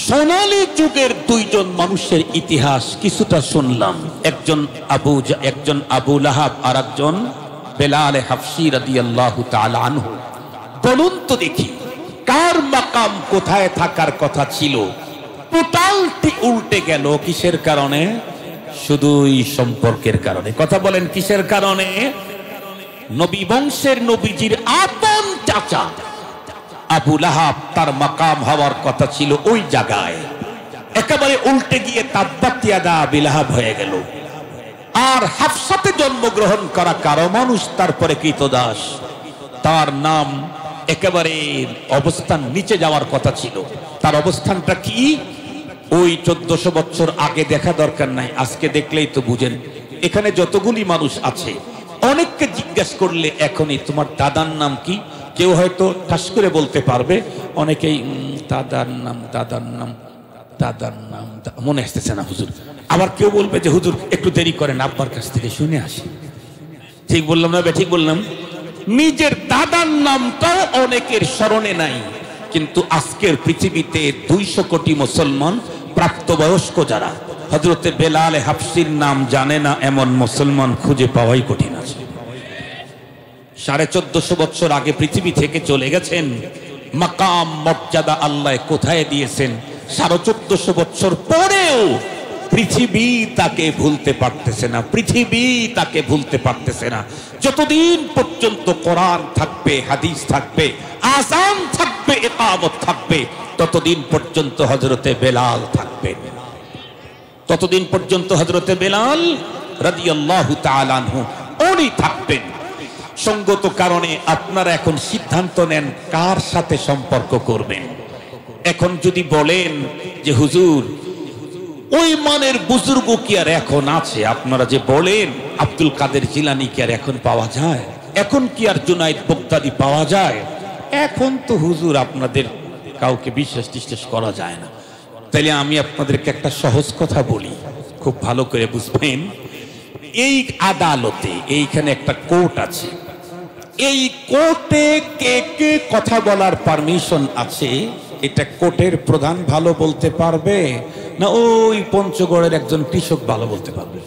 সোনালী যুগের দুইজন মানুষের ইতিহাস কিছুটা শুনলাম। একজন আবু লাহাব আর একজন বেলাল হাফসি রাদিয়াল্লাহু তাআলা আনহু। বলুন তো দেখি, কার মাকাম কোথায় থাকার কথা ছিল, টোটালটি উল্টে গেল কিসের কারণে? শুধুই সম্পর্কের কারণে। কথা বলেন, কিসের কারণে? নবী বংশের নবীজির আপন চাচা আবু লাহাব, তার মাকাম হওয়ার কথা ছিল ওই জায়গায়, একেবারে উল্টে গিয়ে তাব্বাত ইয়াদা আবি লাহাব হয়ে গেল। আর হাফসাতে জন্মগ্রহণ করা কারো মানুষ, তারপরে কৃতদাস, তার নাম একেবারে অবস্থান নিচে যাওয়ার কথা ছিল। তার অবস্থানটা কি? ওই ১৪০০ বছর আগে দেখা দরকার নাই, আজকে দেখলেই তো বুঝেন। এখানে যতগুলি মানুষ আছে, অনেককে জিজ্ঞাসা করলে এখনই তোমার দাদার নাম কি, কেউ হয়তো ঠাস করে বলতে পারবে, অনেকেই দাদার নাম মনে আসতেছে না হুজুর। আবার কেউ বলবে যে হুজুর একটু দেরি করেন, আব্বার কাছ থেকে শুনে আসি। ঠিক বললাম না? ঠিক বললাম। নিজের দাদার নামটাও অনেকের স্মরণে নাই, কিন্তু আজকের পৃথিবীতে ২০০ কোটি মুসলমান প্রাপ্তবয়স্ক যারা হযরতে বেলাল হাফসির নাম জানে না, এমন মুসলমান খুঁজে পাওয়াই কঠিন আছে। ১৪৫০ বছর আগে পৃথিবী থেকে চলে গেছেন, মাকাম মর্যাদা আল্লাহ কোথায় দিয়েছেন, ১৪৫০ বছর পরেও পৃথিবী তাকে ভুলতে পারতেছে না, পৃথিবী তাকে ভুলতে পারতেছে না। যতদিন পর্যন্ত কোরআন থাকবে, হাদিস থাকবে, আযান থাকবে, ইকামত থাকবে, ততদিন পর্যন্ত হযরতে বেলাল থাকবেন, ততদিন পর্যন্ত হযরতে বেলাল রাদিয়াল্লাহু তাআলা আনহু উনি থাকবেন। সঙ্গত কারণে আপনারা এখন সিদ্ধান্ত নেন কার সাথে সম্পর্ক করবেন। এখন যদি বলেন যে হুজুর ওই মানের বুজুর্গ কি আর এখন আছে, আপনারা যে বলেন আব্দুল কাদের জিলানী কি আর এখন পাওয়া যায়, এখন কি আর জুনায়েদ বাগদাদি পাওয়া যায়, এখন তো হুজুর আপনাদের কাউকে বিশ্বাস টিশ্বাস করা যায় না। তাইলে আমি আপনাদেরকে একটা সহজ কথা বলি, খুব ভালো করে বুঝবেন। এই আদালতে, এইখানে একটা কোর্ট আছে, এই কোর্টে কে কে কথা বলার পারমিশন আছে, এটা কোর্টের প্রধান ভালো বলতে পারবে না ওই পঞ্চগড়ের একজন কৃষক ভালো বলতে পারবে?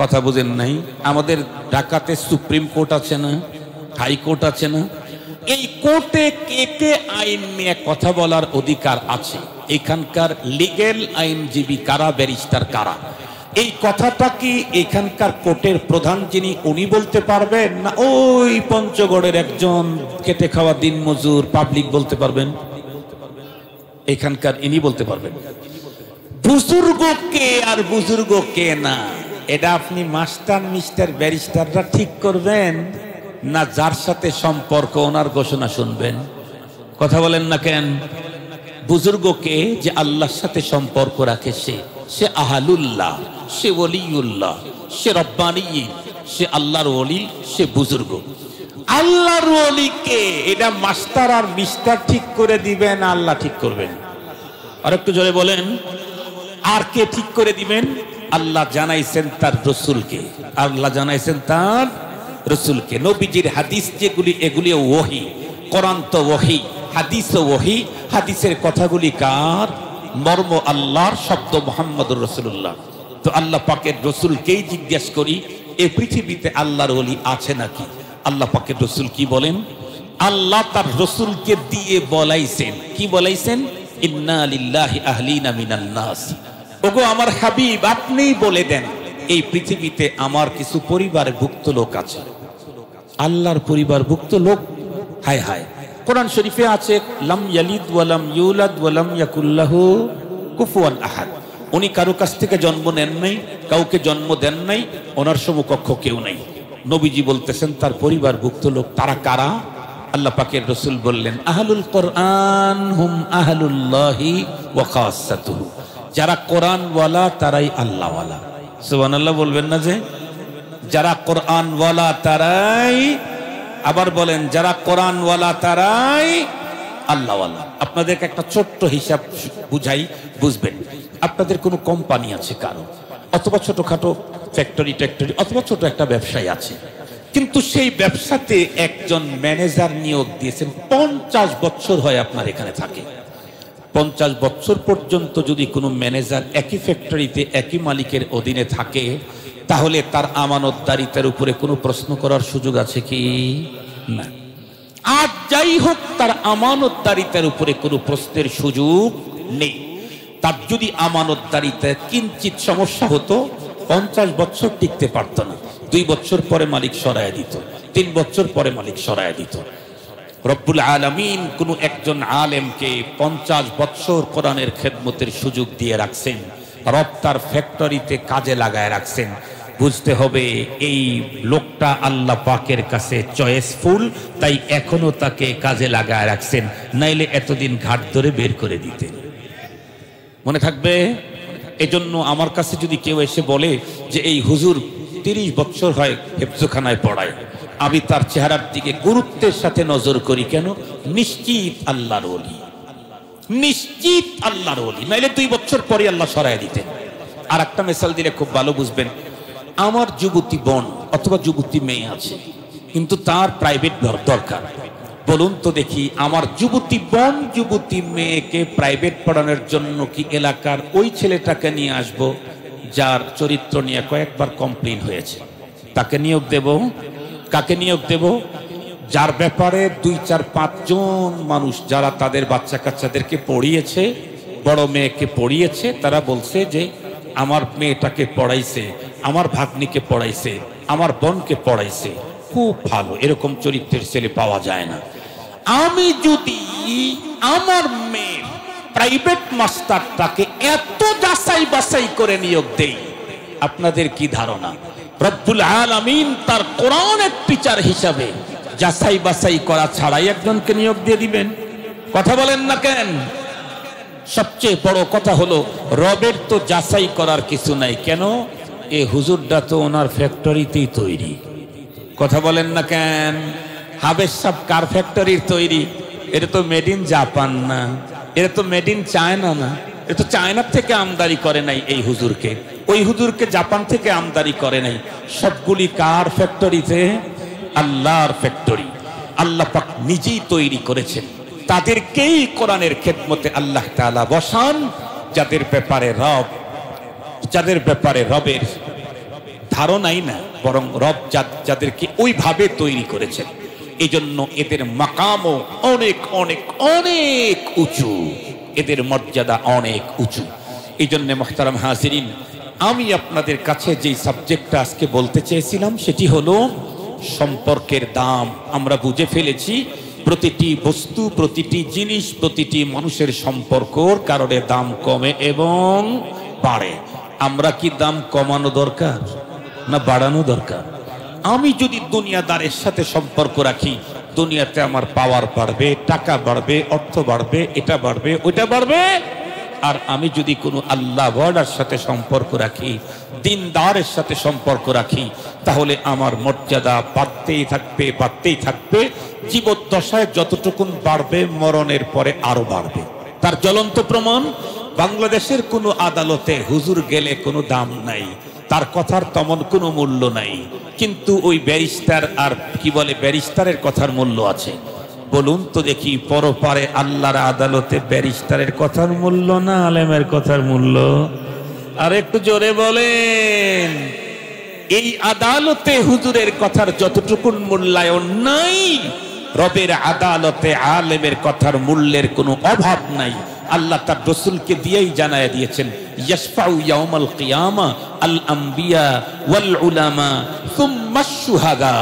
কথা বুঝেন নাই? আমাদের ঢাকাতে সুপ্রিম কোর্ট আছে না, হাইকোর্ট আছে না? এই কোর্টে কে কে আইন নিয়ে কথা বলার অধিকার আছে? এখানকার লিগেল আইনজীবী কারা, ব্যারিস্টার কারা? এই কথাটা কি এখানকার কোর্টের প্রধান যিনি উনি বলতে পারবেন, না ওই পঞ্চগড়ের একজন খেটে খাওয়া দিনমজুর পাবলিক বলতে পারবেন? এখানকার ইনি বলতে পারবেন। বুজুর্গ কে আর বুজুর্গ কে না, এটা আপনি মাস্টার মিস্টার ব্যারিস্টাররা ঠিক করবেন, না যার সাথে সম্পর্ক ওনার ঘোষণা শুনবেন? কথা বলেন না কেন? বুজুর্গ কে? যে আল্লাহর সাথে সম্পর্ক রাখে, সে আহালুল্লাহ, সে ওলিউল্লাহ, সে রব্বানী, সে আল্লাহর ওলি, সে বুজুর্গ। আল্লাহর ওলি কে? এটা মাস্টার আর মিস্টার ঠিক করে দিবেন, আল্লাহ ঠিক করবেন? আর একটু জোরে বলেন, আর কে ঠিক করে দিবেন? আল্লাহ জানাইছেন তার রসুলকে, আল্লাহ জানাইছেন তার রসুলকে। নবীজির হাদিস যেগুলি, এগুলি ওহী, কোরআন তো ওহী, হাদিস ও ওহী। হাদিসের কথাগুলি কার? মর্ম আল্লাহর, শব্দ মুহাম্মদুর রাসূলুল্লাহ। তো আল্লাহ পাকের রসুলকেই জিজ্ঞেস করি, এই পৃথিবীতে আল্লাহর ওলি আছে নাকি? আল্লাহ পাকের রসুল কি বলেন? আল্লাহ তার রসুলকে দিয়ে বলাইছেন, কি বলাইছেন? ইন্না লিল্লাহি আহলিনা মিনান নাস। ওগো আমার হাবিব, আপনিই বলে দেন এই পৃথিবীতে আমার কিছু পরিবারভুক্ত লোক আছে। আল্লাহর পরিবারভুক্ত লোক? হায় হায়, কোরআন শরীফে আছে লাম ইয়ালিদ ওয়া লাম ইউলাদ ওয়া লাম ইয়াকুল লাহু কুফুয়ান আহাদ। উনি কারো কাছ থেকে জন্ম নেন নাই, কাউকে জন্ম দেন নাই, ওনার সমকক্ষ কেউ নাই। নবীজি বলতেছেন তার পরিবারভুক্ত লোক, তারা কারা? আল্লাহ পাকের রসুল বললেন আহলুল কোরআন হুম আহলুল্লাহি ওয়া খাসাতুহু, যারা কোরআন ওয়ালা তারাই আল্লাহ ওয়ালা। সুবহানাল্লাহ বলবেন না যে? যারা কোরআন ওয়ালা তারাই, আবার বলেন যারা কোরআন ওয়ালা তারাই আল্লাহ ওয়ালা। আপনাদেরকে একটা ছোট্ট হিসাব বুঝাই, বুঝবেন। আপনাদের কোনো কোম্পানি আছে কারো, অথবা ছোটখাটো ফ্যাক্টরি অথবা ছোট একটা ব্যবসায়ী আছে, কিন্তু সেই ব্যবসাতে একজন ম্যানেজার নিয়োগ দিয়েছেন, 50 বছর হয় আপনার এখানে থাকে। 50 বছর পর্যন্ত যদি কোনো ম্যানেজার একই ফ্যাক্টরিতে একই মালিকের অধীনে থাকে, তাহলে তার আমানতদারিতার উপরে কোনো প্রশ্ন করার সুযোগ আছে কি? না। আর যাই হোক, তার আমানতদারিতার উপরে কোনো প্রশ্নের সুযোগ নেই। তার যদি আমানতদারিতে কিঞ্চিত সমস্যা হতো, 50 বছর টিকতে পারত না। 2 বছর পরে মালিক সরায় দিত, 3 বছর পরে মালিক সরায় দিত। রব্বুল আলামিন কোন একজন আলেমকে 50 বছর কোরআনের খেদমতের সুযোগ দিয়ে রাখছেন, রব তার ফ্যাক্টরিতে কাজে লাগায় রাখছেন। বুঝতে হবে এই লোকটা আল্লাহ পাকের কাছে চয়েসফুল, তাই এখনো তাকে কাজে লাগায় রাখছেন, নাইলে এতদিন ঘাট ধরে বের করে দিতেন। মনে থাকবে? এজন্য আমার কাছে যদি কেউ এসে বলে যে এই হুজুর 30 বছর হয় হেফজখানায় পড়ায়, আমি তার চেহারার দিকে গুরুত্বের সাথে নজর করি। কেন? নিশ্চিত আল্লাহর ওলি, নিশ্চিত আল্লাহর ওলি, নাইলে 2 বছর পরে আল্লাহ সরায় দিতেন। আর একটা মিসাল দিলে খুব ভালো বুঝবেন। আমার যুবতী বোন অথবা যুবতী মেয়ে আছে, কিন্তু তার প্রাইভেট দরকার। বলুন তো দেখি, আমার যুবতী বোন যুবতী মেয়েকে প্রাইভেট পড়ানোর জন্য কি এলাকার ওই ছেলেটাকে নিয়ে আসব যার চরিত্র নিয়ে কয়েকবার কমপ্লেইন হয়েছে? তাকে নিয়োগ দেব? কাকে নিয়োগ দেব? যার ব্যাপারে 2, 4, 5 জন মানুষ যারা তাদের বাচ্চা কাচ্চাদেরকে পড়িয়েছে, বড় মেয়েকে পড়িয়েছে, তারা বলছে যে আমার মেয়েটাকে পড়াইছে, আমার ভাগ্নিকে পড়াইছে, আমার বোনকে পড়াইছে, খুব ভালো। এরকম চরিত্রের ছেলে পাওয়া যায় না। আমি যদি আমার মেয়ে প্রাইভেট মাস্টারটাকে এত যাচাই বাছাই করে নিয়োগ দেই, আপনাদের কি ধারণা রব্বুল আলামিন তার কোরআনের টিচার হিসাবে যাচাই বাছাই করা ছাড়াই একজনকে নিয়োগ দিয়ে দিবেন? কথা বলেন না কেন? সবচেয়ে বড় কথা হলো, রবের তো যাচাই করার কিছু নাই। কেন? এ হুজুরটা তো ওনার ফ্যাক্টরিতেই তৈরি। কথা বলেন না কেন? হাবেস সাহেব কার ফ্যাক্টরির তৈরি? এটা তো মেড ইন জাপান না, এটা তো মেড ইন চায়না না, এটা তো চায়নার থেকে আমদানি করে নাই এই হুজুরকে, ওই হুজুরকে জাপান থেকে আমদানি করে নাই। সবগুলি কার ফ্যাক্টরিতে? আল্লাহর ফ্যাক্টরি। আল্লাহ পাক নিজেই তৈরি করেছেন। তাদেরকেই কোরআনের খেদমতে আল্লাহ তাআলা বসান, যাদের ব্যাপারে রবের ধারণাই না, বরং রব যাদেরকে ওইভাবে তৈরি করেছেন। এই জন্য এদের মাকামও অনেক অনেক অনেক উঁচু, এদের মর্যাদা অনেক উঁচু। এই জন্য মুহতারাম হাজিরিন, আমি আপনাদের কাছে যেই সাবজেক্টটা আজকে বলতে চেয়েছিলাম সেটি হলো সম্পর্কের দাম। আমরা বুঝে ফেলেছি প্রতিটি বস্তু, প্রতিটি জিনিস, প্রতিটি মানুষের সম্পর্কর কারণে দাম কমে এবং বাড়ে। আমরা কি দাম কমানো দরকার না বাড়ানো দরকার? আমি যদি দুনিয়াদারের সাথে সম্পর্ক রাখি, দুনিয়াতে আমার পাওয়ার বাড়বে, টাকা বাড়বে, অর্থ বাড়বে, এটা বাড়বে, ওইটা বাড়বে। আর আমি যদি কোনো আল্লাহ ওয়ালার সাথে সম্পর্ক রাখি, দিনদারের সাথে সম্পর্ক রাখি, তাহলে আমার মর্যাদা বাড়তেই থাকবে, বাড়তেই থাকবে। জীবদ্দশায় যতটুকুন বাড়বে, মরণের পরে আরো বাড়বে। তার জ্বলন্ত প্রমাণ, বাংলাদেশের কোনো আদালতে হুজুর গেলে কোনো দাম নাই, তার কথার তেমন কোনো মূল্য নাই, কিন্তু ওই ব্যারিস্টার আর কি বলে ব্যারিস্টারের কথার মূল্য আছে। বলুন তো দেখি, পরপারে আল্লাহর আদালতে ব্যারিস্টারের কথার মূল্য না আলেমের কথার মূল্য? আর একটু জোরে বলেন। এই আদালতে হুজুরের কথার যতটুকুন মূল্যায়ন নাই, রবের আদালতে আলেমের কথার মূল্যের কোনো অভাব নাই। আল্লাহ তার রাসূলকে দিয়েই জানায় দিয়েছেন, ইয়াশফাউ ইয়াউমাল কিয়ামা আল আম্বিয়া ওয়াল উলামা সুম্মা শুহাদা।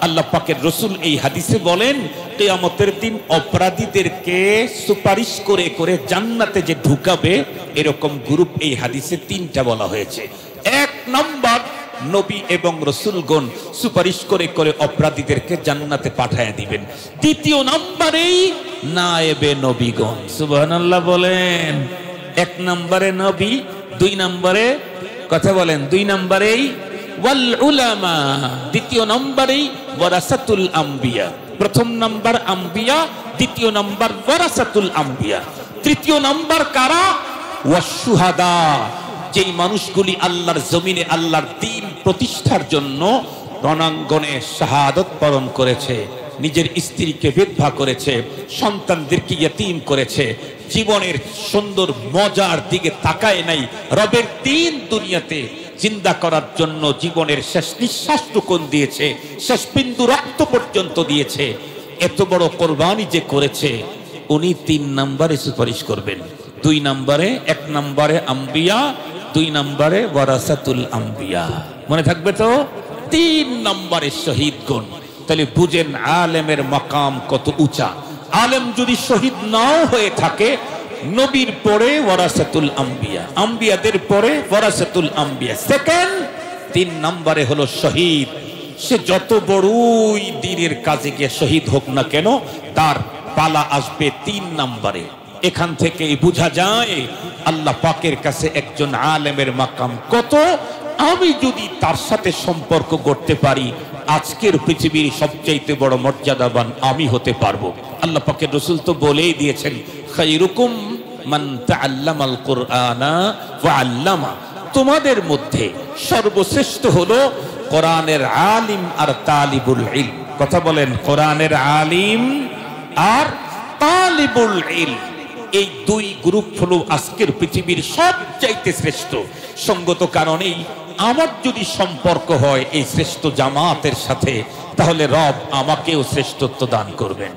আল্লাহ পাকের রাসূল এই হাদিসে বলেন, কিয়ামতের দিন অপরাধীদেরকে সুপারিশ করে করে জান্নাতে যে ঢুকাবে, এরকম গ্রুপ এই হাদিসে 3টা বলা হয়েছে। 1 নম্বর নবী এবং রসুলগণ সুপারিশ করে করে অপরাধীদেরকে জান্নাতে পাঠায় দিবেন। দ্বিতীয় নম্বরেই নায়েবে নবীগণ, সুবহানাল্লাহ বলেন। এক নম্বরে নবী, দুই নম্বরে কথা বলেন, দুই নম্বরেই ওয়াল উলামা, দ্বিতীয় নম্বরেই ওয়ারাসাতুল আম্বিয়া। প্রথম নাম্বার আম্বিয়া, দ্বিতীয় নাম্বার ওয়ারাসাতুল আম্বিয়া, তৃতীয় নাম্বার কারা? ওয়াশুহাদা, যেই মানুষগুলি আল্লাহর জমিনে আল্লাহর দ্বীন প্রতিষ্ঠার জন্য রণাঙ্গনে শাহাদত বরণ করেছে, নিজের স্ত্রীকে বিধবা করেছে, সন্তানদেরকে ইয়তীম করেছে, জীবনের সুন্দর মজার দিকে তাকায় নাই, রবের দ্বীন দুনিয়াতে জিন্দা করার জন্য জীবনের শেষ নিঃশ্বাসটুকুন দিয়েছে, শেষ বিন্দু রক্ত পর্যন্ত দিয়েছে। এত বড় কোরবানি যে করেছে, উনি তিন নম্বরে সুপারিশ করবেন। দুই নম্বরে, এক নম্বরে আম্বিয়া, দুই নম্বরে ওয়ারাসাতুল আম্বিয়া। মনে থাকবে তো? তিন নম্বরে শহীদগণ। তাহলে বুঝেন আলেমের মাকাম কত উঁচা। আলেম যদি শহীদ নাও হয়ে থাকে, নবীর পরে ওয়ারাসাতুল আম্বিয়া, আম্বিয়াদের পরে ওয়ারাসাতুল আম্বিয়া, সেকেন্ড তিন নম্বরে হলো শহীদ। সে যত বড়ই দ্বীনের কাজে গিয়ে শহীদ হোক না কেন, তার পালা আসবে তিন নম্বরে। এখান থেকে বোঝা যায় আল্লাহ পাকের কাছে একজন আলেমের মাকাম কত। আমি যদি তার সাথে সম্পর্ক করতে পারি, আজকের পৃথিবীর সবচাইতে বড় মর্যাদাবান আমি হতে পারবো। আল্লাহ পাকের রাসূল তো বলেই দিয়েছেন, খায়রুকুম মান তাআল্লামাল কুরআনা ওয়া আল্লামা, তোমাদের মধ্যে সর্বশ্রেষ্ঠ হলো কোরআনের আলিম আর তালিবুল ইলম। কথা বলেন, কোরআনের আলিম আর তালিবুল ইলম, এই দুই গ্রুপ হলো আজকের পৃথিবীর সবচাইতে শ্রেষ্ঠ। সঙ্গত কারণেই আমার যদি সম্পর্ক হয় এই শ্রেষ্ঠ জামাতের সাথে, তাহলে রব আমাকেও শ্রেষ্ঠত্ব দান করবেন।